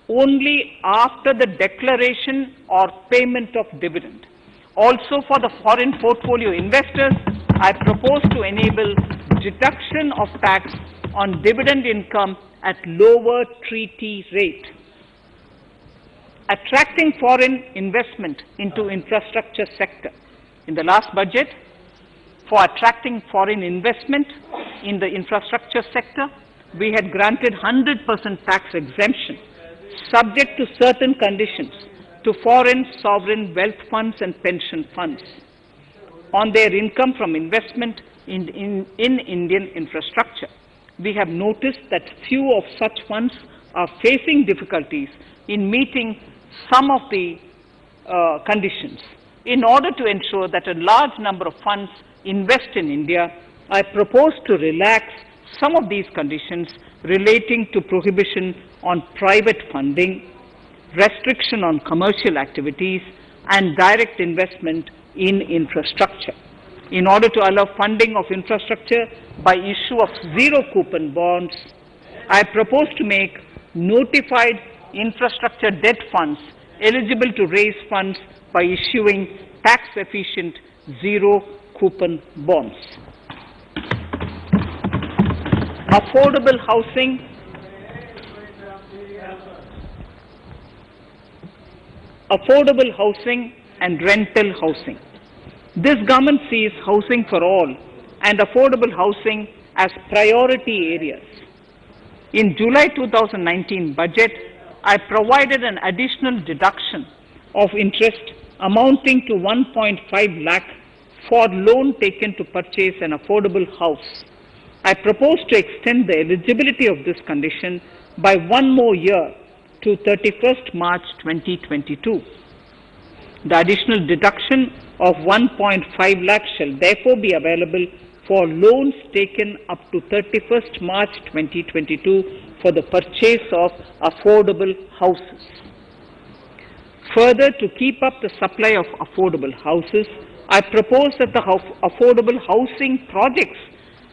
only after the declaration or payment of dividend. Also, for the foreign portfolio investors, I propose to enable deduction of tax on dividend income at lower treaty rate. Attracting foreign investment into infrastructure sector. In the last budget, for attracting foreign investment in the infrastructure sector, we had granted 100% tax exemption, subject to certain conditions, to foreign sovereign wealth funds and pension funds on their income from investment in Indian infrastructure. We have noticed that few of such funds are facing difficulties in meeting some of the conditions. In order to ensure that a large number of funds invest in India, I propose to relax some of these conditions relating to prohibition on private funding, restriction on commercial activities, and direct investment in infrastructure. In order to allow funding of infrastructure by issue of zero coupon bonds, I propose to make notified infrastructure debt funds eligible to raise funds by issuing tax-efficient zero coupon bonds. Affordable housing. Affordable housing and rental housing. This government sees housing for all and affordable housing as priority areas. In July 2019 budget, I provided an additional deduction of interest amounting to 1.5 lakh for loan taken to purchase an affordable house. I propose to extend the eligibility of this condition by 1 more year to 31st March 2022. The additional deduction of 1.5 lakh shall therefore be available for loans taken up to 31st March 2022 for the purchase of affordable houses. Further, to keep up the supply of affordable houses, I propose that the affordable housing projects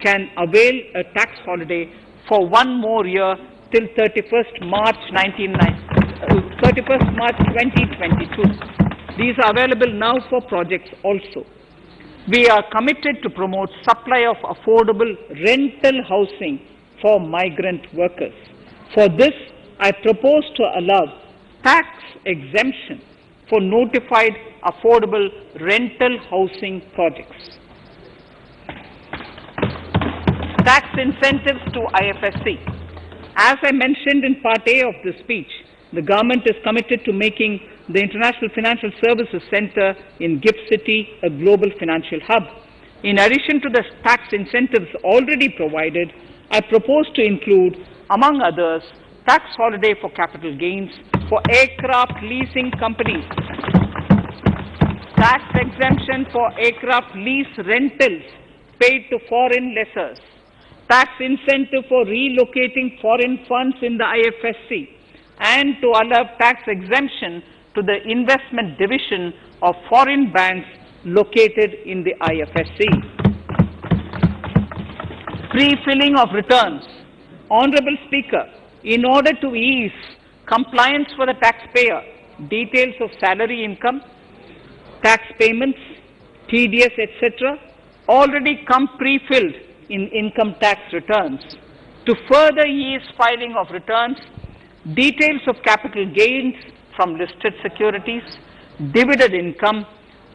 can avail a tax holiday for 1 more year till 31st March 2022. These are available now for projects also. We are committed to promote supply of affordable rental housing for migrant workers. For this, I propose to allow tax exemption for notified affordable rental housing projects. Tax incentives to IFSC. As I mentioned in Part A of the speech, the government is committed to making the International Financial Services Center in Gift City a global financial hub. In addition to the tax incentives already provided, I propose to include, among others, tax holiday for capital gains for aircraft leasing companies, tax exemption for aircraft lease rentals paid to foreign lessors, tax incentive for relocating foreign funds in the IFSC, and to allow tax exemption to the investment division of foreign banks located in the IFSC. Pre-filling of returns. Honorable Speaker, in order to ease compliance for the taxpayer, details of salary income, tax payments, TDS, etc., already come pre-filled in income tax returns. To further ease filing of returns, details of capital gains from listed securities, dividend income,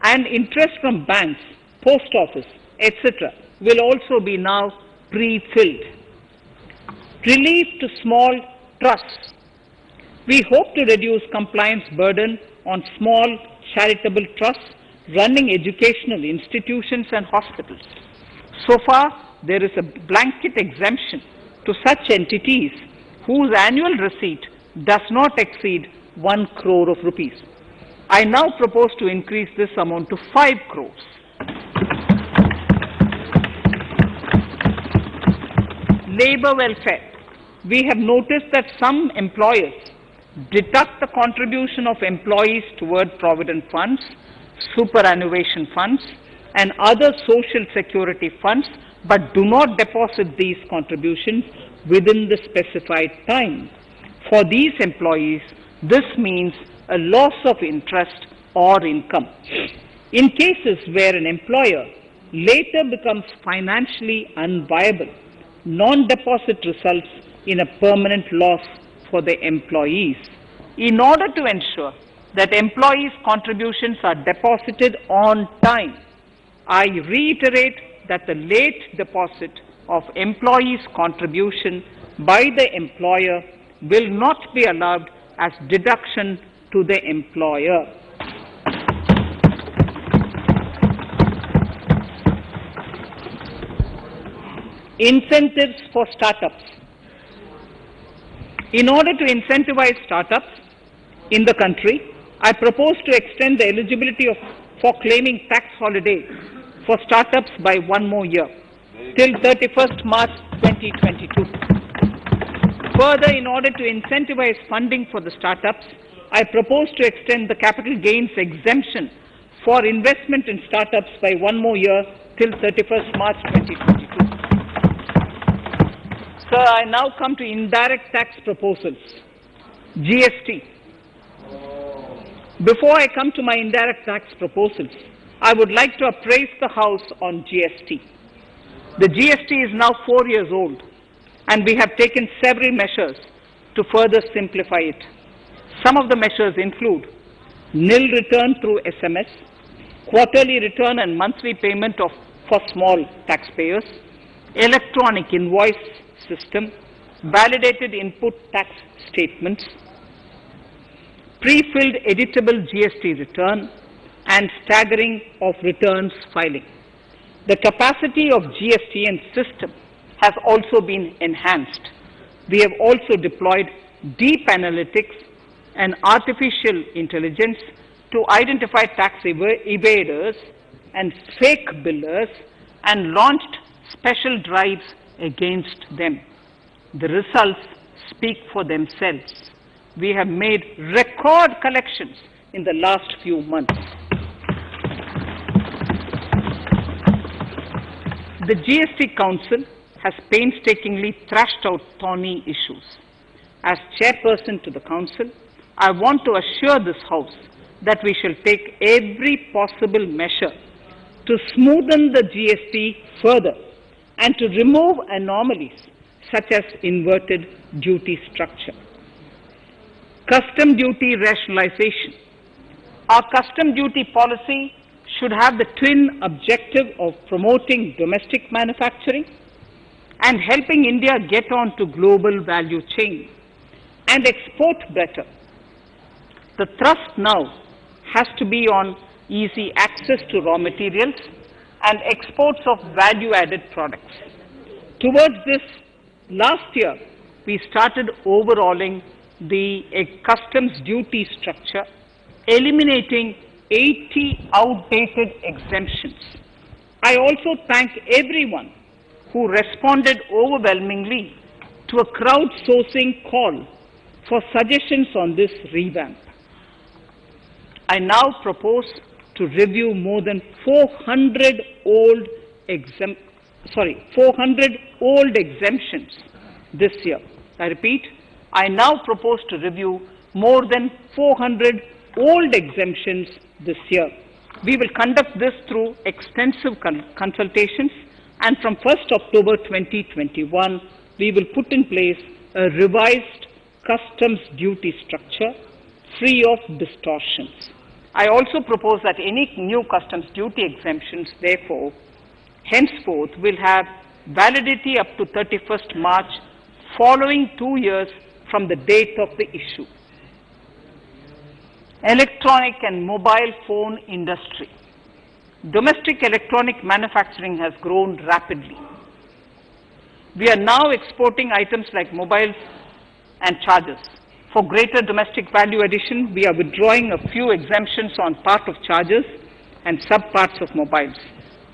and interest from banks, post office, etc., will also be now pre-filled. Relief to small trusts. We hope to reduce compliance burden on small charitable trusts running educational institutions and hospitals. So far, there is a blanket exemption to such entities whose annual receipt does not exceed 1 crore of rupees. I now propose to increase this amount to 5 crores. Labor welfare. We have noticed that some employers deduct the contribution of employees toward provident funds, superannuation funds, and other social security funds, but do not deposit these contributions within the specified time. For these employees, this means a loss of interest or income. In cases where an employer later becomes financially unviable, non-deposit results in a permanent loss for the employees. In order to ensure that employees' contributions are deposited on time, I reiterate that the late deposit of employees' contribution by the employer will not be allowed as deduction to the employer. Incentives for startups. In order to incentivize startups in the country, I propose to extend the eligibility for claiming tax holiday for startups by 1 more year, till 31st March 2022. Further, in order to incentivize funding for the startups, I propose to extend the capital gains exemption for investment in startups by 1 more year, till 31st March 2022. Sir, I now come to indirect tax proposals, GST. Before I come to my indirect tax proposals, I would like to appraise the House on GST. The GST is now 4 years old, and we have taken several measures to further simplify it. Some of the measures include nil return through SMS, quarterly return and monthly payment for small taxpayers, electronic invoice system, validated input tax statements, pre-filled editable GST return, and staggering of returns filing. The capacity of GSTN system has also been enhanced. We have also deployed deep analytics and artificial intelligence to identify tax evaders and fake billers and launched special drives against them. The results speak for themselves. We have made record collections in the last few months. The GST Council has painstakingly thrashed out thorny issues. As chairperson to the Council, I want to assure this House that we shall take every possible measure to smoothen the GST further and to remove anomalies such as inverted duty structure. Custom duty rationalization. Our custom duty policy should have the twin objective of promoting domestic manufacturing and helping India get on to global value chain and export better The thrust now has to be on easy access to raw materials and exports of value-added products. Towards this, last year, we started overhauling the customs duty structure, eliminating 80 outdated exemptions. I also thank everyone who responded overwhelmingly to a crowdsourcing call for suggestions on this revamp. I now propose to review more than 400 old exemptions this year. I repeat, I now propose to review more than 400 old exemptions this year. We will conduct this through extensive consultations, and from 1st October 2021, we will put in place a revised customs duty structure free of distortions. I also propose that any new customs duty exemptions, therefore, henceforth will have validity up to 31st March following 2 years from the date of the issue. Electronic and mobile phone industry. Domestic electronic manufacturing has grown rapidly. We are now exporting items like mobiles and chargers. For greater domestic value addition, we are withdrawing a few exemptions on part of chargers and sub-parts of mobiles.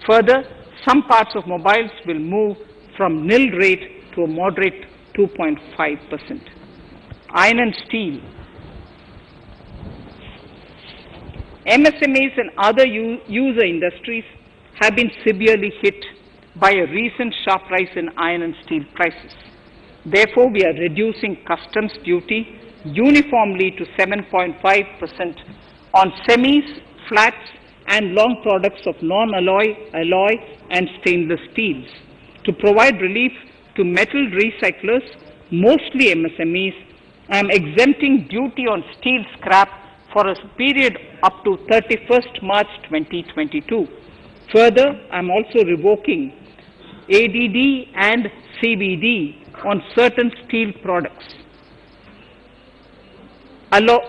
Further, some parts of mobiles will move from nil rate to a moderate 2.5%. Iron and steel. MSMEs and other user industries have been severely hit by a recent sharp rise in iron and steel prices. Therefore, we are reducing customs duty uniformly to 7.5% on semis, flats, and long products of non-alloy, alloy, and stainless steels. To provide relief to metal recyclers, mostly MSMEs, I am exempting duty on steel scrap for a period up to 31st March 2022. Further, I am also revoking ADD and CVD on certain steel products.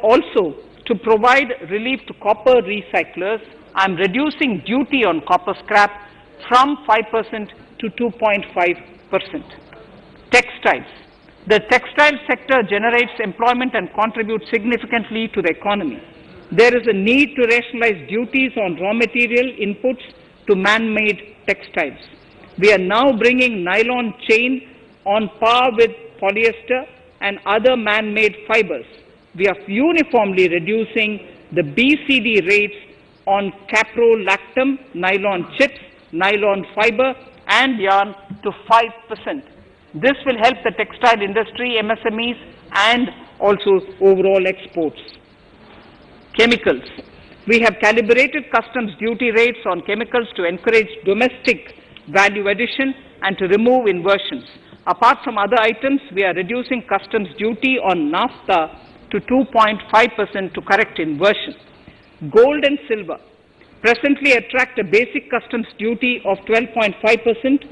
Also, to provide relief to copper recyclers, I am reducing duty on copper scrap from 5% to 2.5%. Textiles. The textile sector generates employment and contributes significantly to the economy. There is a need to rationalize duties on raw material inputs to man-made textiles. We are now bringing nylon chain on par with polyester and other man-made fibers. We are uniformly reducing the BCD rates on caprolactam, nylon chips, nylon fiber, and yarn to 5%. This will help the textile industry, MSMEs, and also overall exports. Chemicals. We have calibrated customs duty rates on chemicals to encourage domestic value addition and to remove inversions. Apart from other items, we are reducing customs duty on naphtha to 2.5% to correct inversion. Gold and silver presently attract a basic customs duty of 12.5%.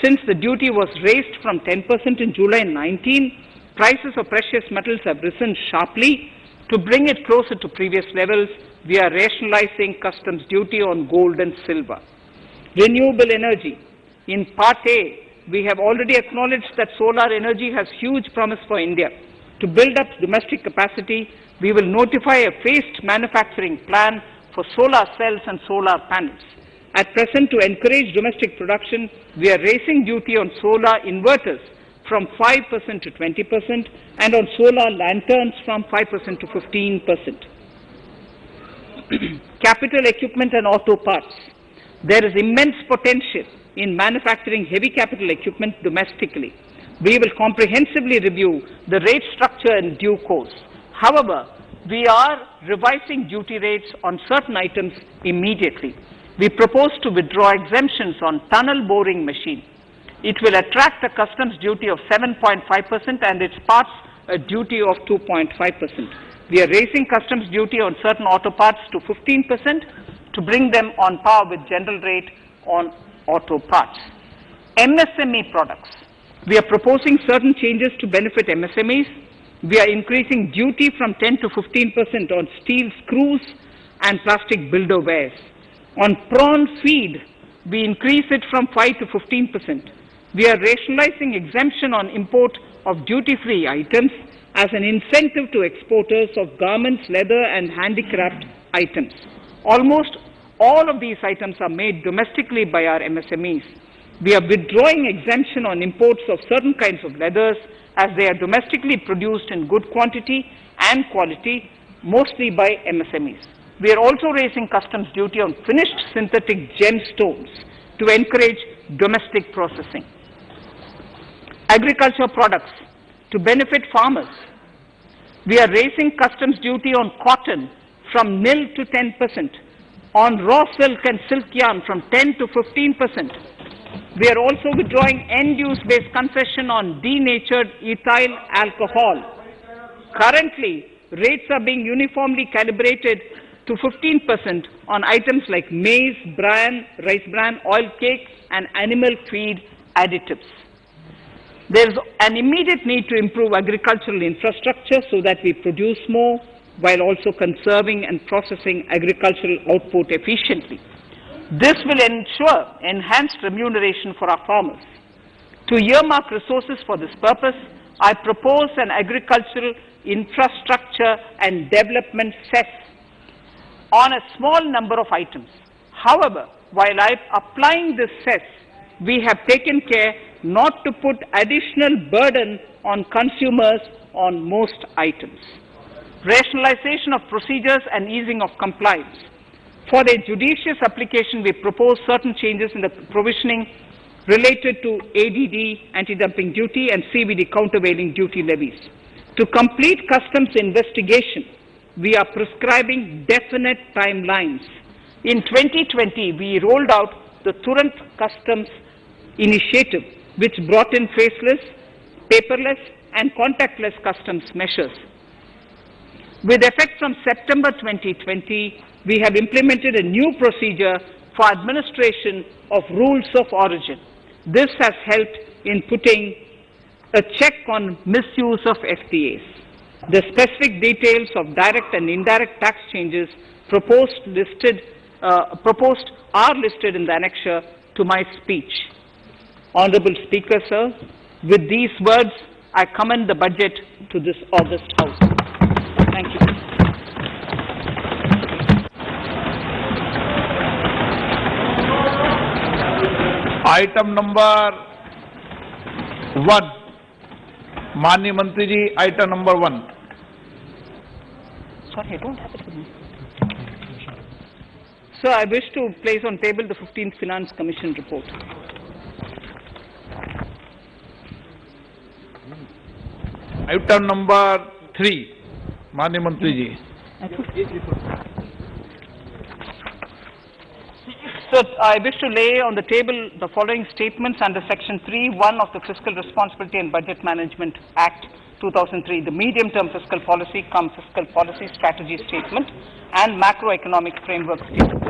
Since the duty was raised from 10% in July 19, prices of precious metals have risen sharply. To bring it closer to previous levels, we are rationalizing customs duty on gold and silver. Renewable energy. In Part A, we have already acknowledged that solar energy has huge promise for India. To build up domestic capacity, we will notify a phased manufacturing plan for solar cells and solar panels. At present, to encourage domestic production, we are raising duty on solar inverters from 5% to 20% and on solar lanterns from 5% to 15%. Capital equipment and auto parts. There is immense potential in manufacturing heavy capital equipment domestically. We will comprehensively review the rate structure in due course. However, we are revising duty rates on certain items immediately. We propose to withdraw exemptions on tunnel boring machine. It will attract a customs duty of 7.5% and its parts a duty of 2.5%. We are raising customs duty on certain auto parts to 15% to bring them on par with general rate on auto parts. MSME products. We are proposing certain changes to benefit MSMEs. We are increasing duty from 10 to 15% on steel screws and plastic builder wares. On prawn feed, we increase it from 5 to 15%. We are rationalizing exemption on import of duty-free items as an incentive to exporters of garments, leather and handicraft items. Almost all of these items are made domestically by our MSMEs. We are withdrawing exemption on imports of certain kinds of leathers as they are domestically produced in good quantity and quality, mostly by MSMEs. We are also raising customs duty on finished synthetic gemstones to encourage domestic processing. Agriculture products to benefit farmers. We are raising customs duty on cotton from nil to 10%, on raw silk and silk yarn from 10 to 15%. We are also withdrawing end-use based concession on denatured ethyl alcohol. Currently, rates are being uniformly calibrated to 15% on items like maize, bran, rice bran, oil cake, and animal feed additives. There is an immediate need to improve agricultural infrastructure so that we produce more while also conserving and processing agricultural output efficiently. This will ensure enhanced remuneration for our farmers. To earmark resources for this purpose, I propose an agricultural infrastructure and development cess on a small number of items. However, while applying this cess, we have taken care not to put additional burden on consumers on most items. Rationalization of procedures and easing of compliance. For their judicious application, we propose certain changes in the provisioning related to ADD, anti-dumping duty, and CVD, countervailing duty levies. To complete customs investigation, we are prescribing definite timelines. In 2020, we rolled out the Turant Customs Initiative, which brought in faceless, paperless, and contactless customs measures. With effect from September 2020, we have implemented a new procedure for administration of rules of origin. This has helped in putting a check on misuse of FTAs. The specific details of direct and indirect tax changes proposed are listed in the annexure to my speech. Honorable Speaker, sir, with these words, I commend the budget to this august House. Thank you. Item number 1, माननीय मंत्री जी, item number 1. Sorry, I don't have it with me. Sir, I wish to place on table the 15th Finance Commission report. Item number 3, माननीय मंत्री जी. So, I wish to lay on the table the following statements under Section 3(1) of the Fiscal Responsibility and Budget Management Act 2003, the medium-term fiscal policy, fiscal policy strategy statement, and macroeconomic framework statement.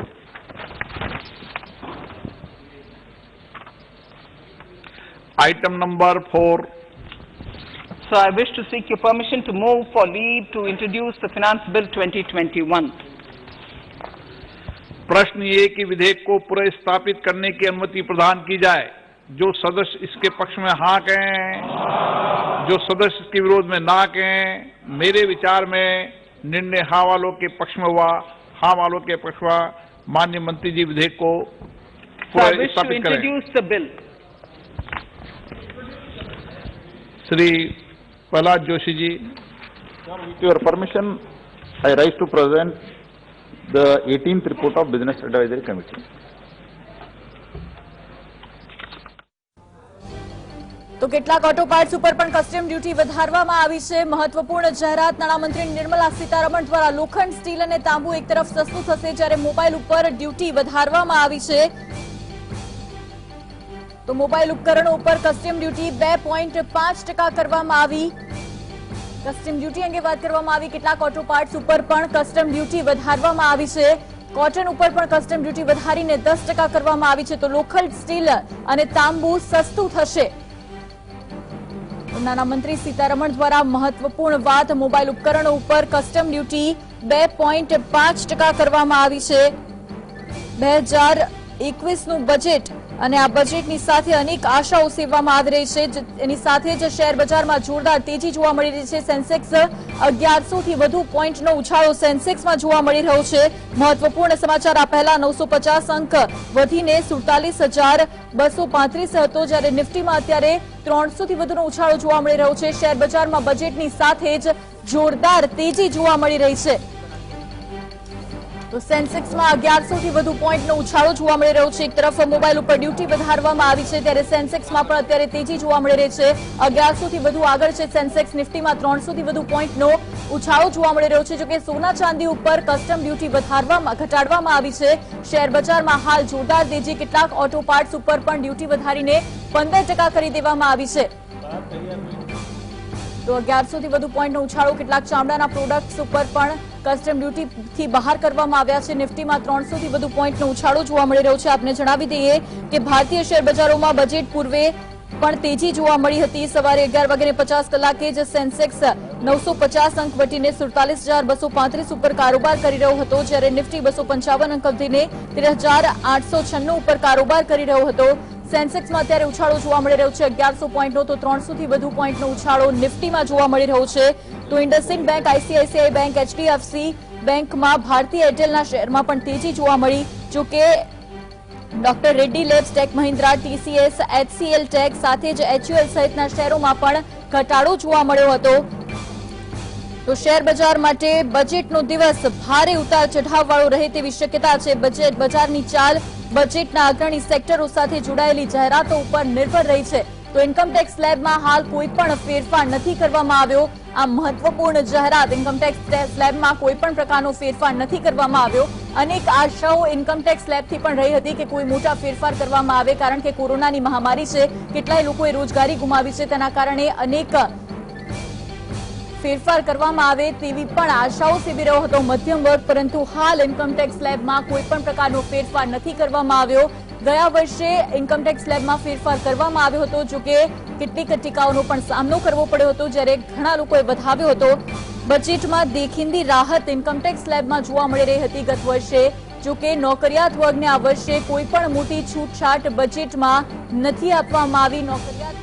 Item number 4. So, I wish to seek your permission to move for leave to introduce the Finance Bill 2021. प्रश्न ये कि विधेयक को पुनर्स्थापित करने की अनुमति प्रदान की जाए. जो सदस्य इसके पक्ष में हाँ कहें, जो सदस्य इसके विरोध में ना कहें. मेरे विचार में निर्णय हाँ वालों के पक्ष में हुआ, हाँ वालों के पक्ष हुआ. माननीय मंत्री जी विधेयक को पुनर्स्थापित करें. Shri Prahlad Joshi ji. With your permission, I rise to present the 18th report of Business Advisory Committee. તો કેટલાક ઓટો પાર્ટ્સ ઉપર પણ કસ્ટમ ડ્યુટી વધારવામાં આવી છે. મહત્વપૂર્ણ જાહેરાત નાણામંત્રી નિર્મલા સીતારમણ દ્વારા લોખંડ, સ્ટીલ અને તાંબુ એક તરફ સસ્તું થશે, જ્યારે મોબાઈલ ઉપર ડ્યુટી વધારવામાં આવી છે. તો મોબાઈલ ઉપકરણો ઉપર કસ્ટમ ડ્યુટી 2.5% કરવામાં આવી. કસ્ટમ ડ્યુટી અંગે વાત કરવામાં આવી. કેટલાક ઓટો પાર્ટ્સ ઉપર પણ કસ્ટમ ડ્યુટી વધારવામાં આવી છે. કોટન ઉપર પણ કસ્ટમ ડ્યુટી વધારીને 10% કરવામાં આવી છે. તો લોખંડ, સ્ટીલ અને તાંબુ સસ્તું થશે. નાણામંત્રી સીતારમણ દ્વારા મહત્વપૂર્ણ વાત, મોબાઈલ ઉપકરણો ઉપર કસ્ટમ ડ્યુટી 2.5% કરવામાં આવી છે. 2021નું બજેટ અને આ બજેટની સાથે અનેક આશાઓ સેવવામાં આવી રહી છે. એની સાથે જ શેર બજારમાં જોરદાર તેજી જોવા મળી રહી છે. સેન્સેક્સ 1100 થી વધુ પોઈન્ટનો ઉછાળો સેન્સેક્સમાં જોવા મળી રહ્યો છે. મહત્વપૂર્ણ સમાચાર આ પહેલા 950 અંક વધીને 47,235 હતો, જ્યારે નિફ્ટીમાં અત્યારે 300 થી વધુનો ઉછાળો જોવા મળી રહ્યો છે. શેર બજારમાં બજેટની સાથે જ જોરદાર તેજી જોવા મળી રહી છે. તો સેન્સેક્સમાં 1100 થી વધુ પોઈન્ટનો ઉછાળો જોવા મળી રહ્યો છે. એક તરફ મોબાઈલ ઉપર ડ્યુટી વધારવામાં આવી છે, ત્યારે સેન્સેક્સમાં પણ અત્યારે તેજી જોવા મળી રહી છે. 1100 થી વધુ આગળ છે સેન્સેક્સ. નિફ્ટીમાં 300 થી વધુ પોઈન્ટનો ઉછાળો જોવા મળી રહ્યો છે. જોકે સોના ચાંદી ઉપર કસ્ટમ ડ્યુટી ઘટાડવામાં આવી છે. શેર બજારમાં હાલ જોરદાર તેજી. કેટલાક ઓટો પાર્ટ્સ ઉપર પણ ડ્યુટી વધારીને 15% કરી દેવામાં આવી છે. તો 1100 થી વધુ પોઈન્ટનો ઉછાળો કેટલાક ચામડાના પ્રોડક્ટ્સ ઉપર પણ કસ્ટમ ડ્યુટીથી બહાર કરવામાં આવ્યા છે. નિફ્ટીમાં 300 થી વધુ પોઈન્ટનો ઉછાળો જોવા મળી રહ્યો છે. આપને જણાવી દઈએ કે ભારતીય શેર બજારોમાં બજેટ પૂર્વે પણ તેજી જોવા મળી હતી. સવારે 11:50 જ સેન્સેક્સ 950 અંક વટીને 47,235 ઉપર કારોબાર કરી રહ્યો હતો, જ્યારે નિફ્ટી 255 અંક વધીને 13,896 ઉપર કારોબાર કરી રહ્યો હતો. સેન્સેક્સમાં અત્યારે ઉછાળો જોવા મળી રહ્યો છે 1100 પોઈન્ટનો, તો 300 થી વધુ પોઈન્ટનો ઉછાળો નિફ્ટીમાં જોવા મળી રહ્યો છે. તો IndusInd bank, ICICI bank, HDFC બેંકમાં, ભારતીય એરટેલના શેરમાં પણ તેજી જોવા મળી. જોકે doctor Reddy labs, tech Mahindra, TCS, HCL tech સાથે જ એચયુએલ સહિતના શેરોમાં પણ ઘટાડો જોવા મળ્યો હતો. તો શેર બજાર માટે બજેટનો દિવસ ભારે ઉતાર ચઢાવવાળો રહે તેવી શક્યતા છે. બજારની ચાલ બજેટના અગ્રણી સેક્ટરો સાથે જોડાયેલી જાહેરાતો ઉપર નિર્ભર રહી છે. તો ઇન્કમટેક્સ સ્લેબમાં હાલ કોઈ પણ ફેરફાર નથી કરવામાં આવ્યો. આ મહત્વપૂર્ણ જાહેરાત, ઇન્કમટેક્સ સ્લેબમાં કોઈ પણ પ્રકારનો ફેરફાર નથી કરવામાં આવ્યો. અનેક આશાઓ ઇન્કમટેક્સ સ્લેબથી પણ રહી હતી કે કોઈ મોટા ફેરફાર કરવામાં આવે, કારણ કે કોરોનાની મહામારી છે, કેટલાય લોકોએ રોજગારી ગુમાવી છે, તેના કારણે અનેક ફેરફાર કરવામાં આવે તેવી પણ આશાઓ સેવી રહ્યો હતો મધ્યમ વર્ગ. પરંતુ હાલ ઇન્કમટેક્સ સ્લેબમાં કોઈ પણ પ્રકારનો ફેરફાર નથી કરવામાં આવ્યો. ગયા વર્ષે ઇન્કમટેક્સ સ્લેબમાં ફેરફાર કરવામાં આવ્યો હતો, જોકે કેટલીક ટીકાઓનો પણ સામનો કરવો પડ્યો હતો, જ્યારે ઘણા લોકોએ વધાવ્યો હતો. બજેટમાં દેખીંદી રાહત ઇન્કમટેક્સ સ્લેબમાં જોવા મળી રહી હતી ગત વર્ષે. જોકે નોકરિયાત વર્ગને આ વર્ષે કોઈ પણ મોટી છૂટછાટ બજેટમાં નથી આપવામાં આવી. નોકરિયાત